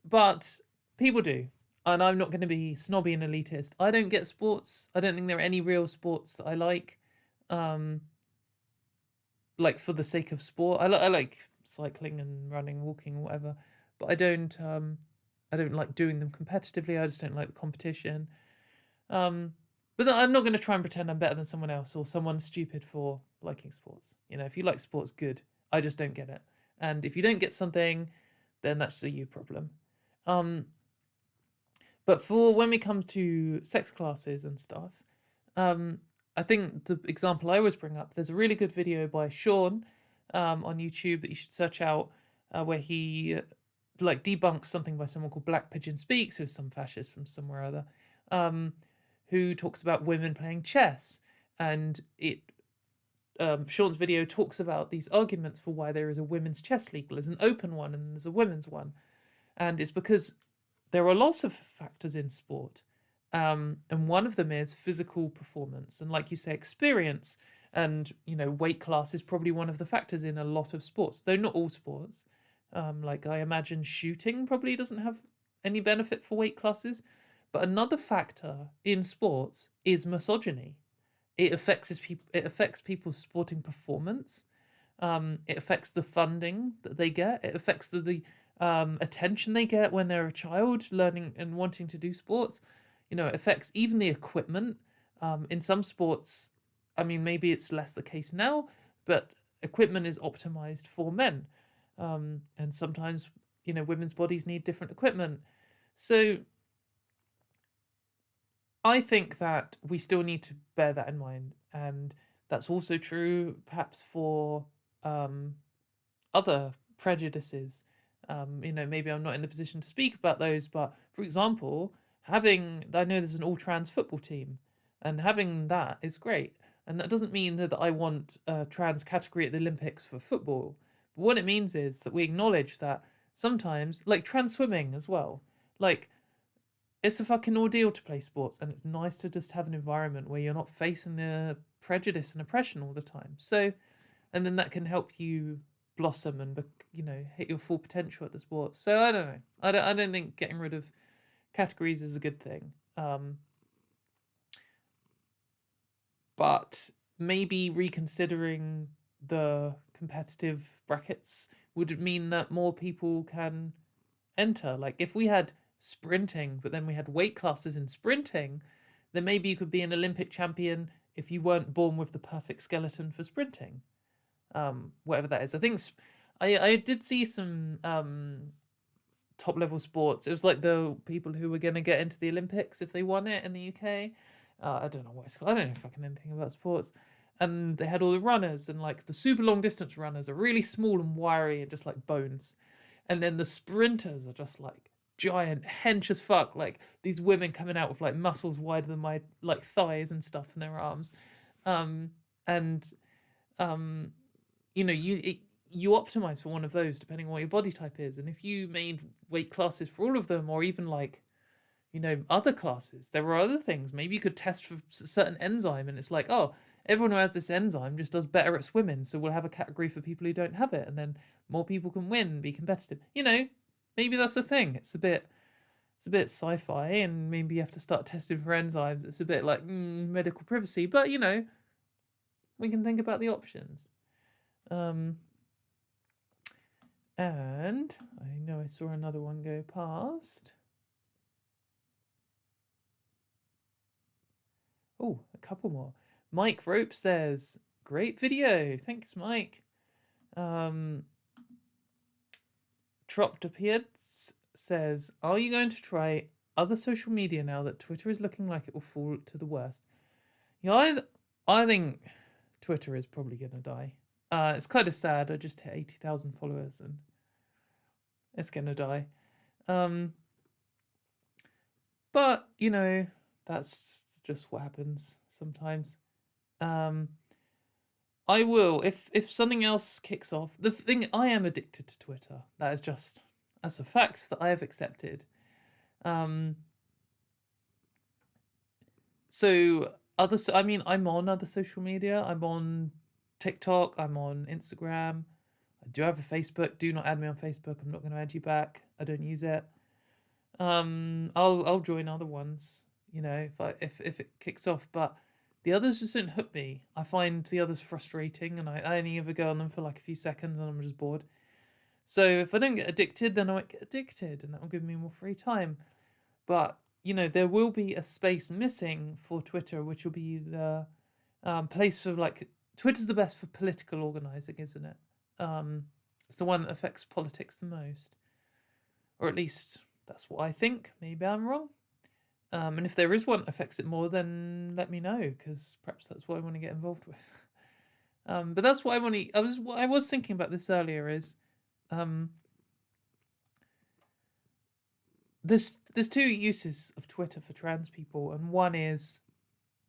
But people do. And I'm not going to be snobby and elitist. I don't get sports. I don't think there are any real sports that I like. Like for the sake of sport. I like cycling and running, walking, whatever. But I don't like doing them competitively. I just don't like the competition. But I'm not going to try and pretend I'm better than someone else or someone stupid for liking sports. You know, if you like sports, good. I just don't get it. And if you don't get something, then that's a you problem. But for when we come to sex classes and stuff, I think the example I always bring up, there's a really good video by Sean on YouTube that you should search out, where he like debunks something by someone called Black Pigeon Speaks, who's some fascist from somewhere or other, who talks about women playing chess. And Sean's video talks about these arguments for why there is a women's chess league. There's an open one and there's a women's one. And it's because there are lots of factors in sport. And one of them is physical performance. And like you say, experience. And, you know, weight class is probably one of the factors in a lot of sports, though not all sports. Like I imagine shooting probably doesn't have any benefit for weight classes. But another factor in sports is misogyny. It affects people's sporting performance. It affects the funding that they get. It affects the attention they get when they're a child learning and wanting to do sports. You know, it affects even the equipment. In some sports, I mean, maybe it's less the case now, but equipment is optimized for men. And sometimes, you know, women's bodies need different equipment. So I think that we still need to bear that in mind. And that's also true perhaps for other prejudices. You know, maybe I'm not in a position to speak about those, but for example, I know there's an all trans football team, and having that is great. And that doesn't mean that I want a trans category at the Olympics for football. But what it means is that we acknowledge that sometimes, like trans swimming as well, like it's a fucking ordeal to play sports, and it's nice to just have an environment where you're not facing the prejudice and oppression all the time. So, and then that can help you blossom and, you know, hit your full potential at the sport. So I don't know. I don't think getting rid of categories is a good thing. But maybe reconsidering the competitive brackets would mean that more people can enter. Like if we had sprinting, but then we had weight classes in sprinting, then maybe you could be an Olympic champion if you weren't born with the perfect skeleton for sprinting. Whatever that is. I think I did see some top level sports. It was like the people who were going to get into the Olympics if they won it in the UK. I don't know what it's called. I don't know fucking anything about sports. And they had all the runners, and like the super long distance runners are really small and wiry and just like bones. And then the sprinters are just like giant hench as fuck, like these women coming out with like muscles wider than my like thighs and stuff in their arms. And you know, you optimize for one of those depending on what your body type is. And if you made weight classes for all of them, or even like, you know, other classes, there were other things. Maybe you could test for a certain enzyme, and it's like, oh, everyone who has this enzyme just does better at swimming, so we'll have a category for people who don't have it, and then more people can win, be competitive. You know, maybe that's the thing. It's a bit sci-fi, and maybe you have to start testing for enzymes. It's a bit like medical privacy, but you know, we can think about the options. And I know I saw another one go past. Oh, a couple more. Mike Rope says, great video. Thanks, Mike. Troptopiads says, are you going to try other social media now that Twitter is looking like it will fall to the worst? Yeah, I think Twitter is probably going to die. It's kind of sad. I just hit 80,000 followers and it's going to die. But, you know, that's just what happens sometimes. I will, if something else kicks off. The thing, I am addicted to Twitter. That's a fact that I have accepted. So I'm on other social media. I'm on TikTok. I'm on Instagram. I do have a Facebook. Do not add me on Facebook. I'm not going to add you back. I don't use it. I'll join other ones, you know, if it kicks off, but the others just don't hook me. I find the others frustrating, and I only ever go on them for like a few seconds and I'm just bored. So if I don't get addicted, then I won't get addicted, and that will give me more free time. But, you know, there will be a space missing for Twitter, which will be the place for, like, Twitter's the best for political organising, isn't it? It's the one that affects politics the most. Or at least that's what I think. Maybe I'm wrong. And if there is one that affects it more, then let me know, because perhaps that's what I want to get involved with. But that's what I want to. What I was thinking about this earlier is, there's two uses of Twitter for trans people, and one is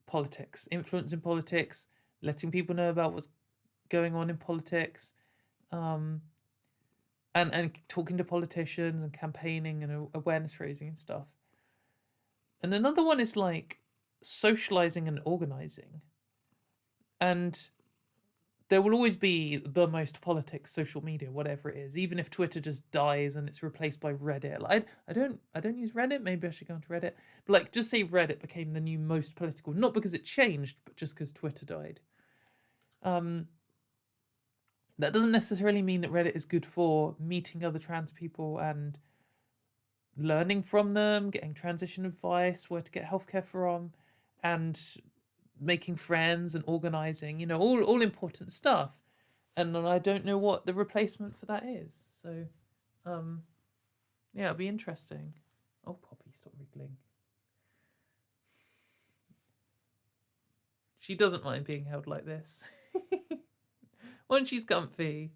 politics, influencing politics, letting people know about what's going on in politics, and talking to politicians and campaigning and awareness raising and stuff. And another one is like socializing and organizing. And there will always be the most politics social media, whatever it is, even if Twitter just dies and it's replaced by Reddit. Like, I don't use Reddit. Maybe I should go onto Reddit. But like, just say Reddit became the new most political, not because it changed, but just because Twitter died. That doesn't necessarily mean that Reddit is good for meeting other trans people and learning from them, getting transition advice, where to get healthcare from, and making friends and organizing, you know, all important stuff. And I don't know what the replacement for that is. So, yeah, it'll be interesting. Oh, Poppy, stop wriggling. She doesn't mind being held like this. When she's comfy.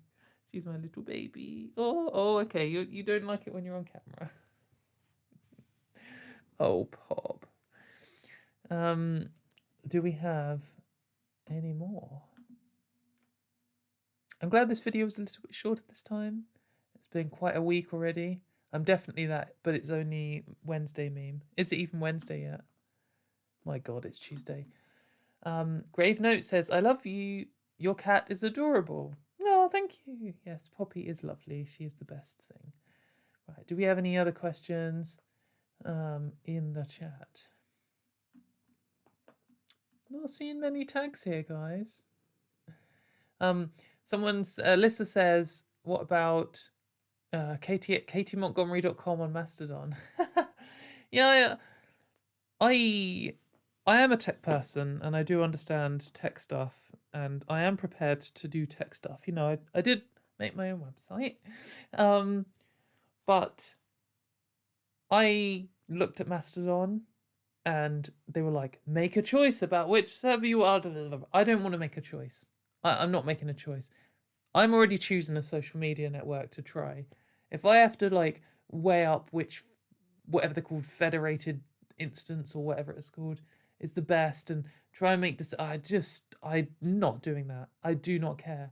She's my little baby. Oh, okay. You don't like it when you're on camera. Oh, Pop. Do we have any more? I'm glad this video was a little bit shorter this time. It's been quite a week already. I'm definitely that, but it's only Wednesday meme. Is it even Wednesday yet? My God, it's Tuesday. Grave Note says, I love you. Your cat is adorable. Oh, thank you. Yes, Poppy is lovely. She is the best thing. Right, do we have any other questions in the chat? Not seeing many tags here, guys. Lissa says, what about Katie at katiemontgomery.com on Mastodon? Yeah, I am a tech person and I do understand tech stuff, and I am prepared to do tech stuff. You know, I did make my own website, but I looked at Mastodon and they were like, make a choice about which server you are. I don't want to make a choice. I'm not making a choice. I'm already choosing a social media network to try. If I have to like weigh up whatever they're called, federated instance or whatever it's called, is the best and try and make this, I'm not doing that. I do not care.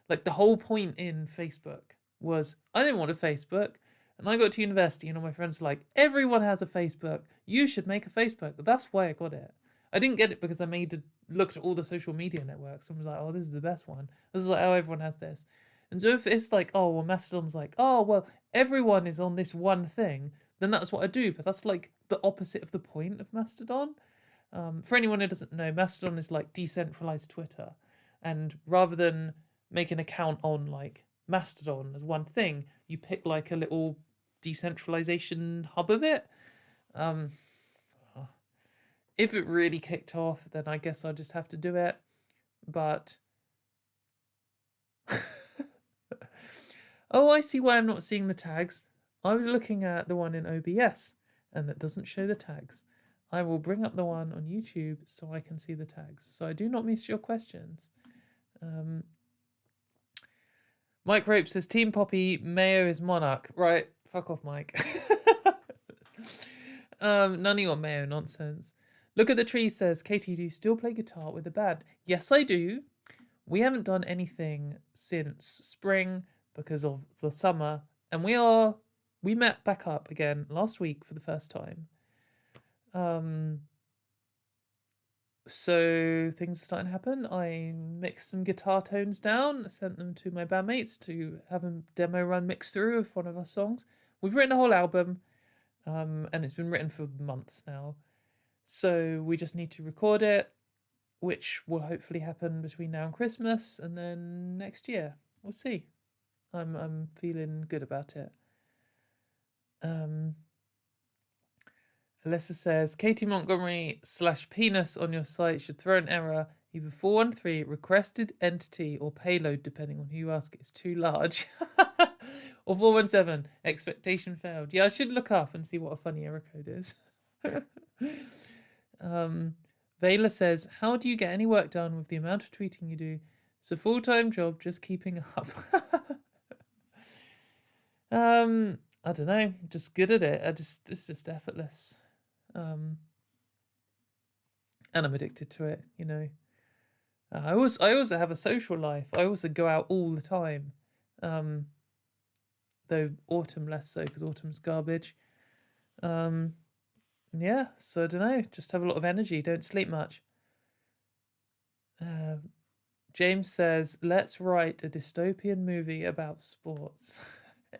Like, the whole point in Facebook was I didn't want a Facebook. And I got to university and all my friends were like, everyone has a Facebook. You should make a Facebook. That's why I got it. I didn't get it because I looked at all the social media networks and was like, oh, this is the best one. This is like, oh, everyone has this. And so if it's like, oh, well, Mastodon's like, oh, well, everyone is on this one thing, then that's what I do. But that's like the opposite of the point of Mastodon. For anyone who doesn't know, Mastodon is like decentralized Twitter. And rather than make an account on like Mastodon as one thing, you pick like a little decentralization hub of it. If it really kicked off, then I guess I'll just have to do it. But Oh, I see why I'm not seeing the tags. I was looking at the one in OBS, and that doesn't show the tags. I will bring up the one on YouTube so I can see the tags, so I do not miss your questions. Mike Rope says, Team Poppy, Mayo is Monarch. Right, fuck off, Mike. None of your Mayo nonsense. Look at the Tree says, Katie, do you still play guitar with the band? Yes, I do. We haven't done anything since spring because of the summer, and we met back up again last week for the first time. So things are starting to happen. I mixed some guitar tones down, sent them to my bandmates to have a demo run mix through of one of our songs. We've written a whole album, and it's been written for months now. So we just need to record it, which will hopefully happen between now and Christmas, and then next year. We'll see. I'm feeling good about it. Alyssa says, Katie Montgomery / penis on your site should throw an error. Either 413 requested entity or payload, depending on who you ask, is too large. Or 417 expectation failed. Yeah, I should look up and see what a funny error code is. Vela says, how do you get any work done with the amount of tweeting you do? It's a full-time job, just keeping up. I don't know, just good at it. It's just effortless. And I'm addicted to it, you know. I also have a social life. I also go out all the time. Though autumn less so, because autumn's garbage. Yeah, so I don't know, just have a lot of energy, don't sleep much. James says, let's write a dystopian movie about sports.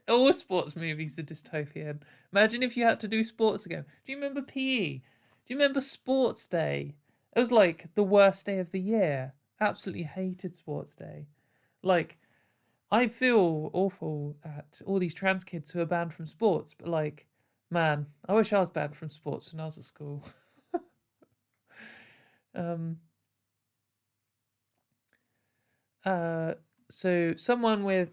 All sports movies are dystopian. Imagine if you had to do sports again. Do you remember PE? Do you remember Sports Day? It was like the worst day of the year. Absolutely hated Sports Day. Like, I feel awful at all these trans kids who are banned from sports, but like, man, I wish I was banned from sports when I was at school. So someone with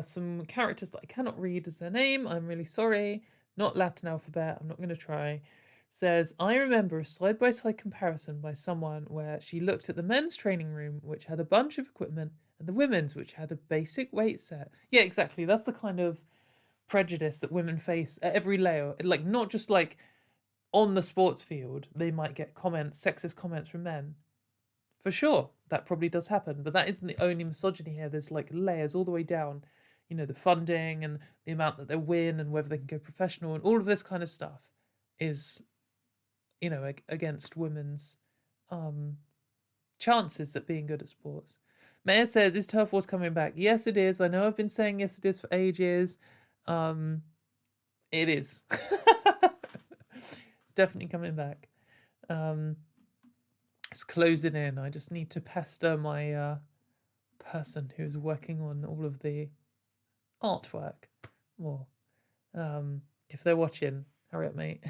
some characters that I cannot read as their name, I'm really sorry, not Latin alphabet, I'm not going to try, says, I remember a side-by-side comparison by someone where she looked at the men's training room, which had a bunch of equipment, and the women's, which had a basic weight set. Yeah, exactly. That's the kind of prejudice that women face at every layer. Like, not just like on the sports field, they might get comments, sexist comments from men. For sure, that probably does happen, but that isn't the only misogyny here. There's like layers all the way down, you know, the funding and the amount that they win and whether they can go professional and all of this kind of stuff is, you know, against women's chances at being good at sports. Maya says, is Turf Wars coming back? Yes, it is. I know I've been saying yes, it is for ages. It is. It's definitely coming back. It's closing in. I just need to pester my person who's working on all of the artwork. Well, if they're watching, hurry up, mate.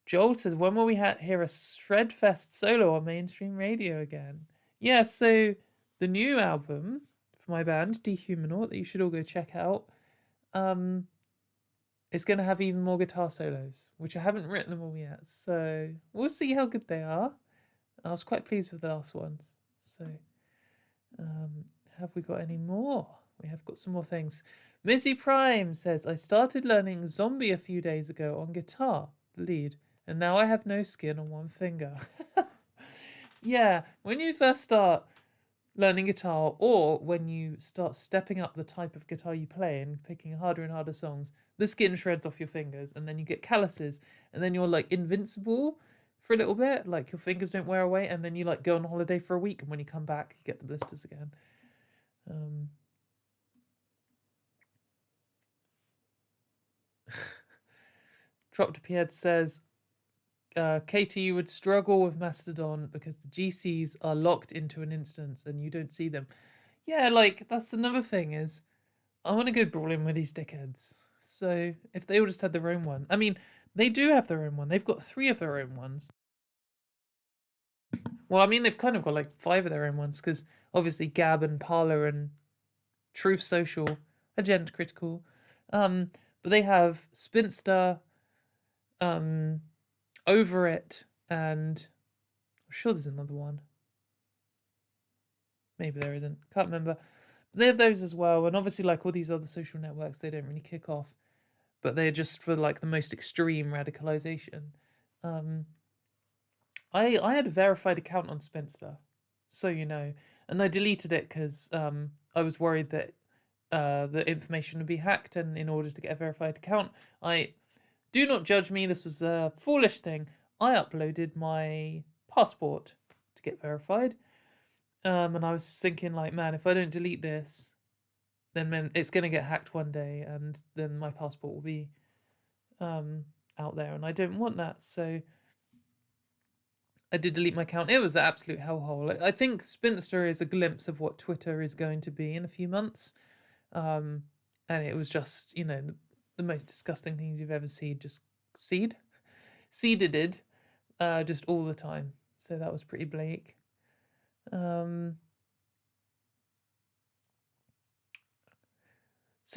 Joel says, when will we hear a Shredfest solo on mainstream radio again? Yeah, so the new album for my band, Dehumanaut, that you should all go check out, it's going to have even more guitar solos, which I haven't written them all yet. So we'll see how good they are. I was quite pleased with the last ones. So have we got any more? We have got some more things. Missy Prime says, I started learning Zombie a few days ago on guitar, the lead, and now I have no skin on one finger. Yeah, when you first start learning guitar, or when you start stepping up the type of guitar you play and picking harder and harder songs, the skin shreds off your fingers and then you get calluses and then you're like invincible for a little bit, like your fingers don't wear away, and then you like go on holiday for a week and when you come back you get the blisters again. Drop to Pied says, Katie, you would struggle with Mastodon because the GCs are locked into an instance and you don't see them. Yeah, like, that's another thing is, I want to go brawling with these dickheads. So, if they all just had their own one. I mean, they do have their own one. They've got 3 of their own ones. Well, I mean, they've kind of got like 5 of their own ones, because obviously Gab and Parler and Truth Social are gender critical. But they have Spinster, Over It, and I'm sure there's another one. Maybe there isn't. Can't remember. But they have those as well. And obviously, like all these other social networks, they don't really kick off, but they're just for like the most extreme radicalization. I had a verified account on Spinster, so you know, and I deleted it because I was worried that the information would be hacked, and in order to get a verified account, do not judge me. This was a foolish thing. I uploaded my passport to get verified, and I was thinking like, man, if I don't delete this, then it's gonna get hacked one day, and then my passport will be out there, and I don't want that. So I did delete my account. It was an absolute hellhole. I think Spinster is a glimpse of what Twitter is going to be in a few months. And it was just, the most disgusting things you've ever seen. Just seeded, just all the time. So that was pretty bleak. So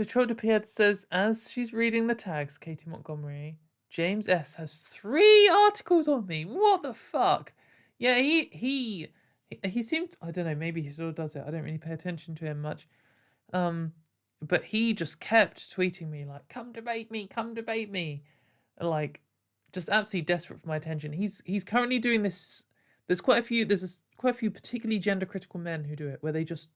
Troll says, as she's reading the tags, Katie Montgomery, James S has 3 articles on me. What the fuck? Yeah, he seemed, I don't know, maybe he still does it. I don't really pay attention to him much. But he just kept tweeting me like, come debate me. Like, just absolutely desperate for my attention. He's currently doing this. There's quite a few particularly gender critical men who do it, where they just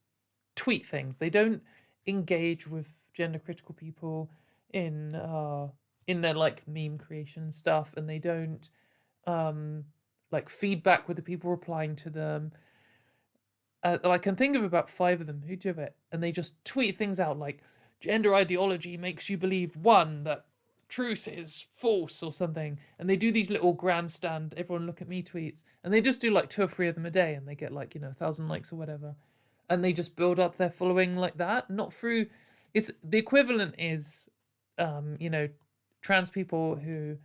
tweet things. They don't engage with gender critical people in their like meme creation and stuff, and they don't like feedback with the people replying to them. I can think of about 5 of them who do it, and they just tweet things out like, gender ideology makes you believe, 1, that truth is false or something, and they do these little grandstand everyone look at me tweets, and they just do like 2 or 3 of them a day, and they get like 1,000 likes or whatever, and they just build up their following like that. Not through, it's the equivalent is trans people who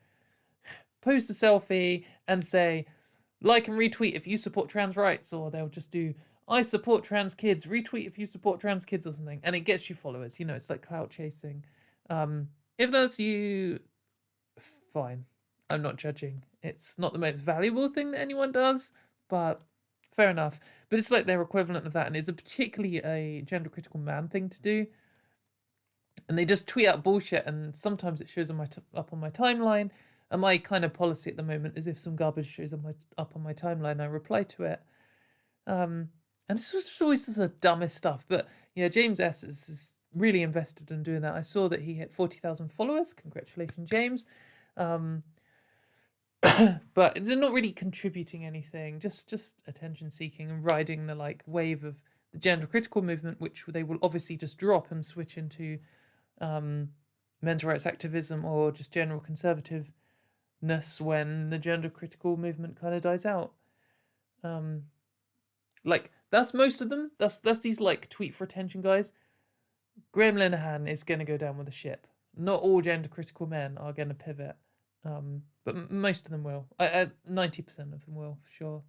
post a selfie and say like and retweet if you support trans rights, or they'll just do I support trans kids, retweet if you support trans kids or something, and it gets you followers. It's like clout chasing. If that's you, fine. I'm not judging. It's not the most valuable thing that anyone does, but fair enough. But it's like their equivalent of that, and it's particularly a gender critical man thing to do. And they just tweet out bullshit, and sometimes it shows up on my timeline. And my kind of policy at the moment is if some garbage shows up on my timeline, I reply to it. And this was always the dumbest stuff. But yeah, James S is really invested in doing that. I saw that he hit 40,000 followers. Congratulations, James. But they're not really contributing anything. Just attention seeking and riding the like wave of the gender critical movement, which they will obviously just drop and switch into men's rights activism or just general conservativeness when the gender critical movement kind of dies out. Like that's most of them. That's these like tweet for attention guys. Graham Linehan is going to go down with a ship. Not all gender critical men are going to pivot, but most of them will. 90% of them will, for sure.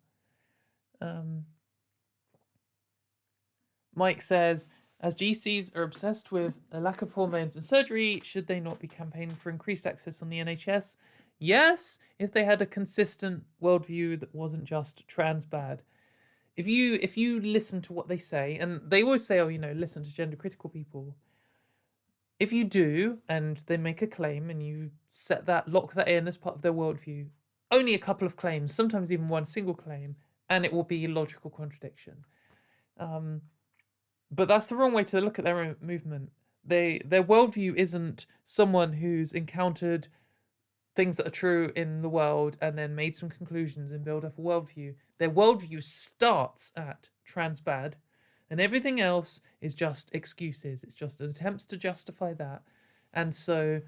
Mike says, as GCs are obsessed with a lack of hormones and surgery, should they not be campaigning for increased access on the NHS? Yes, if they had a consistent worldview that wasn't just trans bad. If you listen to what they say, and they always say, listen to gender critical people. If you do, and they make a claim, and you lock that in as part of their worldview, only a couple of claims, sometimes even one single claim, and it will be a logical contradiction. But that's the wrong way to look at their movement. Their worldview isn't someone who's encountered things that are true in the world and then made some conclusions and build up a worldview. Their worldview starts at trans bad, and everything else is just excuses. It's just an attempt to justify that. And so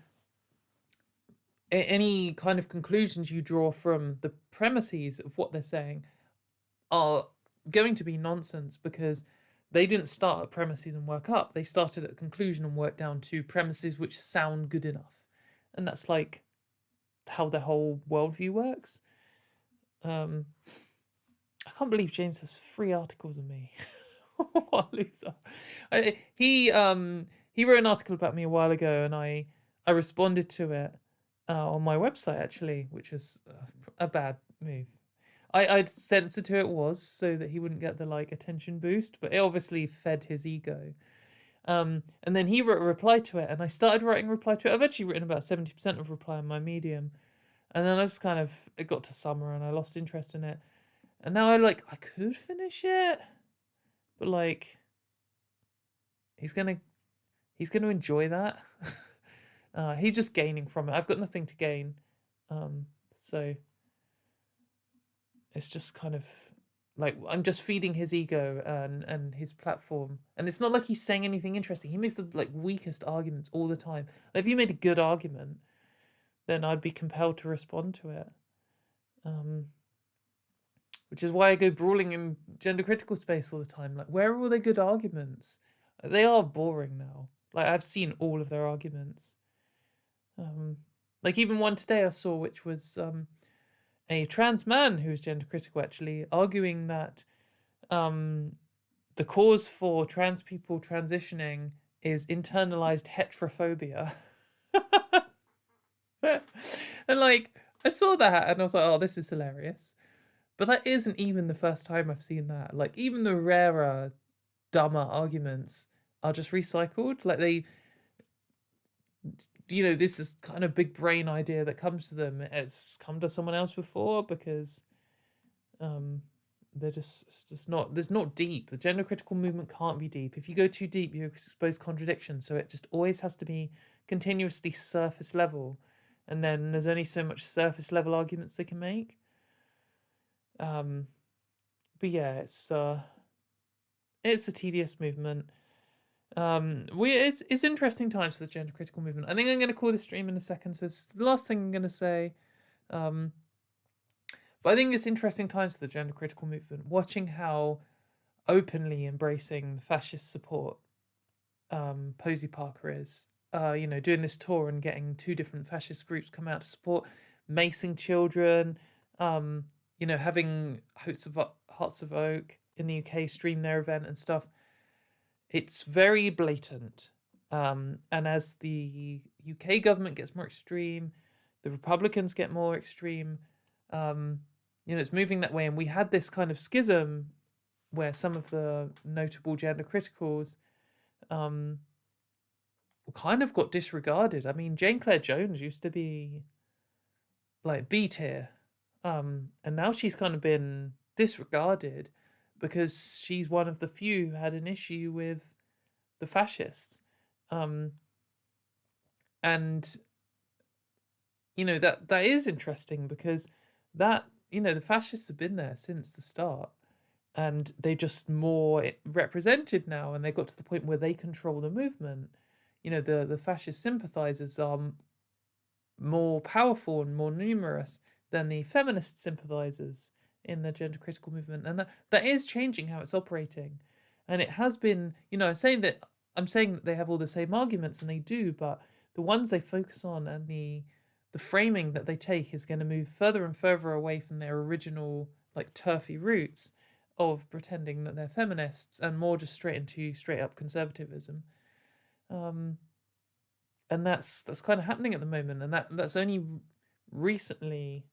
any kind of conclusions you draw from the premises of what they're saying are going to be nonsense, because they didn't start at premises and work up. They started at a conclusion and worked down to premises which sound good enough. And that's like how the whole worldview works. I can't believe James has 3 articles on me. What a loser. He wrote an article about me a while ago, and I responded to it on my website, actually, which was a bad move. I'd censored who it was so that he wouldn't get the like attention boost, but it obviously fed his ego. And then he wrote a reply to it, and I started writing a reply to it. I've actually written about 70% of reply on my Medium, and then I just kind of, it got to summer and I lost interest in it. And now I could finish it, but like, he's gonna enjoy that. He's just gaining from it. I've got nothing to gain, so it's just kind of like I'm just feeding his ego and his platform. And it's not like he's saying anything interesting. He makes the like weakest arguments all the time. Like, if you made a good argument, then I'd be compelled to respond to it. Which is why I go brawling in gender critical space all the time. Like, where are all their good arguments? They are boring now. Like, I've seen all of their arguments. Like, even one today I saw, which was a trans man who's gender critical, actually, arguing that the cause for trans people transitioning is internalized heterophobia. And like, I saw that and I was like, oh, this is hilarious. But that isn't even the first time I've seen that. Like, even the rarer, dumber arguments are just recycled. Like, they, you know, this is kind of big brain idea that comes to them. It's come to someone else before because they're just not, there's not deep. The gender critical movement can't be deep. If you go too deep, you expose contradictions. So it just always has to be continuously surface level. And then there's only so much surface level arguments they can make. But yeah, it's a tedious movement. It's interesting times for the gender critical movement. I think I'm going to call this stream in a second. So this is the last thing I'm going to say. But I think it's interesting times for the gender critical movement. Watching how openly embracing the fascist support Posey Parker is. You know, doing this tour and getting 2 different fascist groups come out to support, macing children. You know, having Hearts of Oak in the UK stream their event and stuff. It's very blatant. And as the UK government gets more extreme, the Republicans get more extreme, you know, it's moving that way. And we had this kind of schism where some of the notable gender criticals kind of got disregarded. I mean, Jane Claire Jones used to be like B tier. And now she's kind of been disregarded because she's one of the few who had an issue with the fascists. And, you know, that is interesting because that, you know, the fascists have been there since the start and they're just more represented now, and they got to the point where they control the movement. You know, the fascist sympathizers are more powerful and more numerous than the feminist sympathizers in the gender critical movement. And that is changing how it's operating. And it has been, you know, I'm saying that they have all the same arguments, and they do, but the ones they focus on and the framing that they take is going to move further and further away from their original, like, turfy roots of pretending that they're feminists and more just straight into straight up conservatism. And that's kind of happening at the moment, and that's only recently,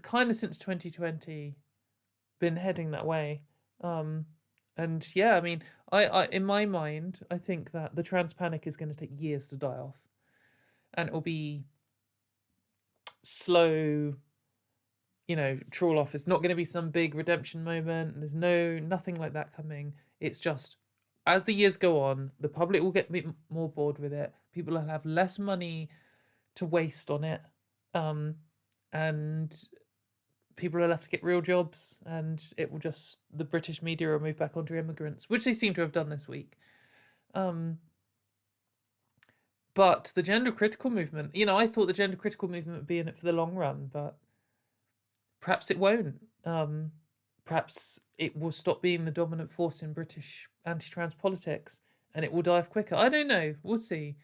kind of since 2020, been heading that way. And yeah, I mean, I in my mind, I think that the trans panic is going to take years to die off, and it will be slow, you know, trawl off. It's not going to be some big redemption moment. There's nothing like that coming. It's just, as the years go on, the public will get a bit more bored with it. People will have less money to waste on it. And people will have to get real jobs, and it will just, the British media will move back onto immigrants, which they seem to have done this week. But the gender critical movement, you know, I thought the gender critical movement would be in it for the long run, but perhaps it won't. Perhaps it will stop being the dominant force in British anti-trans politics, and it will die off quicker. I don't know. We'll see.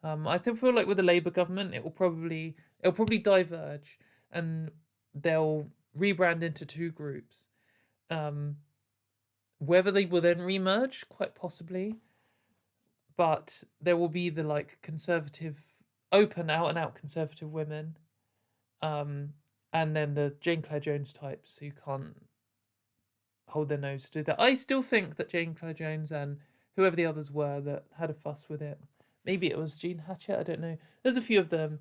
I feel like with the Labour government, it'll probably diverge, and they'll rebrand into 2 groups. Whether they will then remerge, quite possibly, but there will be the like conservative, open out and out conservative women, and then the Jane Clare Jones types who can't hold their nose to do that. I still think that Jane Clare Jones and whoever the others were that had a fuss with it, maybe it was Jean Hatchett, I don't know. There's a few of them.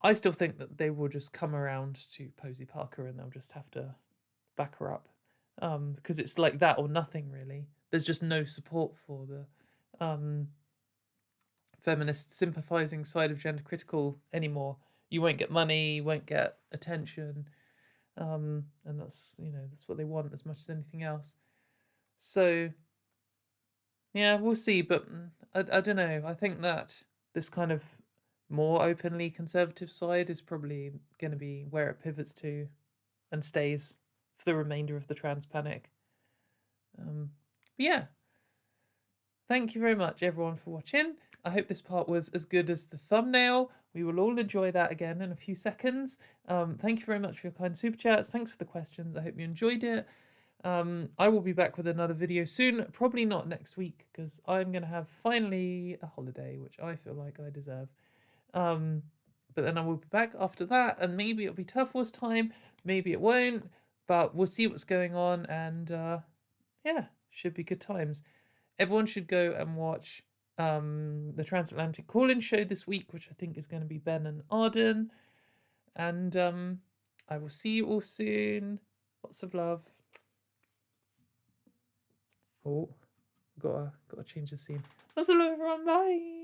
I still think that they will just come around to Posey Parker and they'll just have to back her up, because it's like that or nothing really. There's just no support for the feminist sympathizing side of Gender Critical anymore. You won't get money, you won't get attention, and that's that's what they want as much as anything else. So yeah, we'll see, but I don't know. I think that this kind of more openly conservative side is probably going to be where it pivots to and stays for the remainder of the trans panic. But yeah, thank you very much everyone for watching. I hope this part was as good as the thumbnail. We will all enjoy that again in a few seconds. Thank you very much for your kind super chats. Thanks for the questions. I hope you enjoyed it. I will be back with another video soon. Probably not next week because I'm going to have finally a holiday, which I feel like I deserve. But then I will be back after that, and maybe it'll be Turf Wars time, maybe it won't, but we'll see what's going on, and yeah, should be good times. Everyone should go and watch the Transatlantic Call-In show this week, which I think is going to be Ben and Arden, and I will see you all soon. Lots of love. Oh, gotta change the scene. Lots of love, everyone. Bye.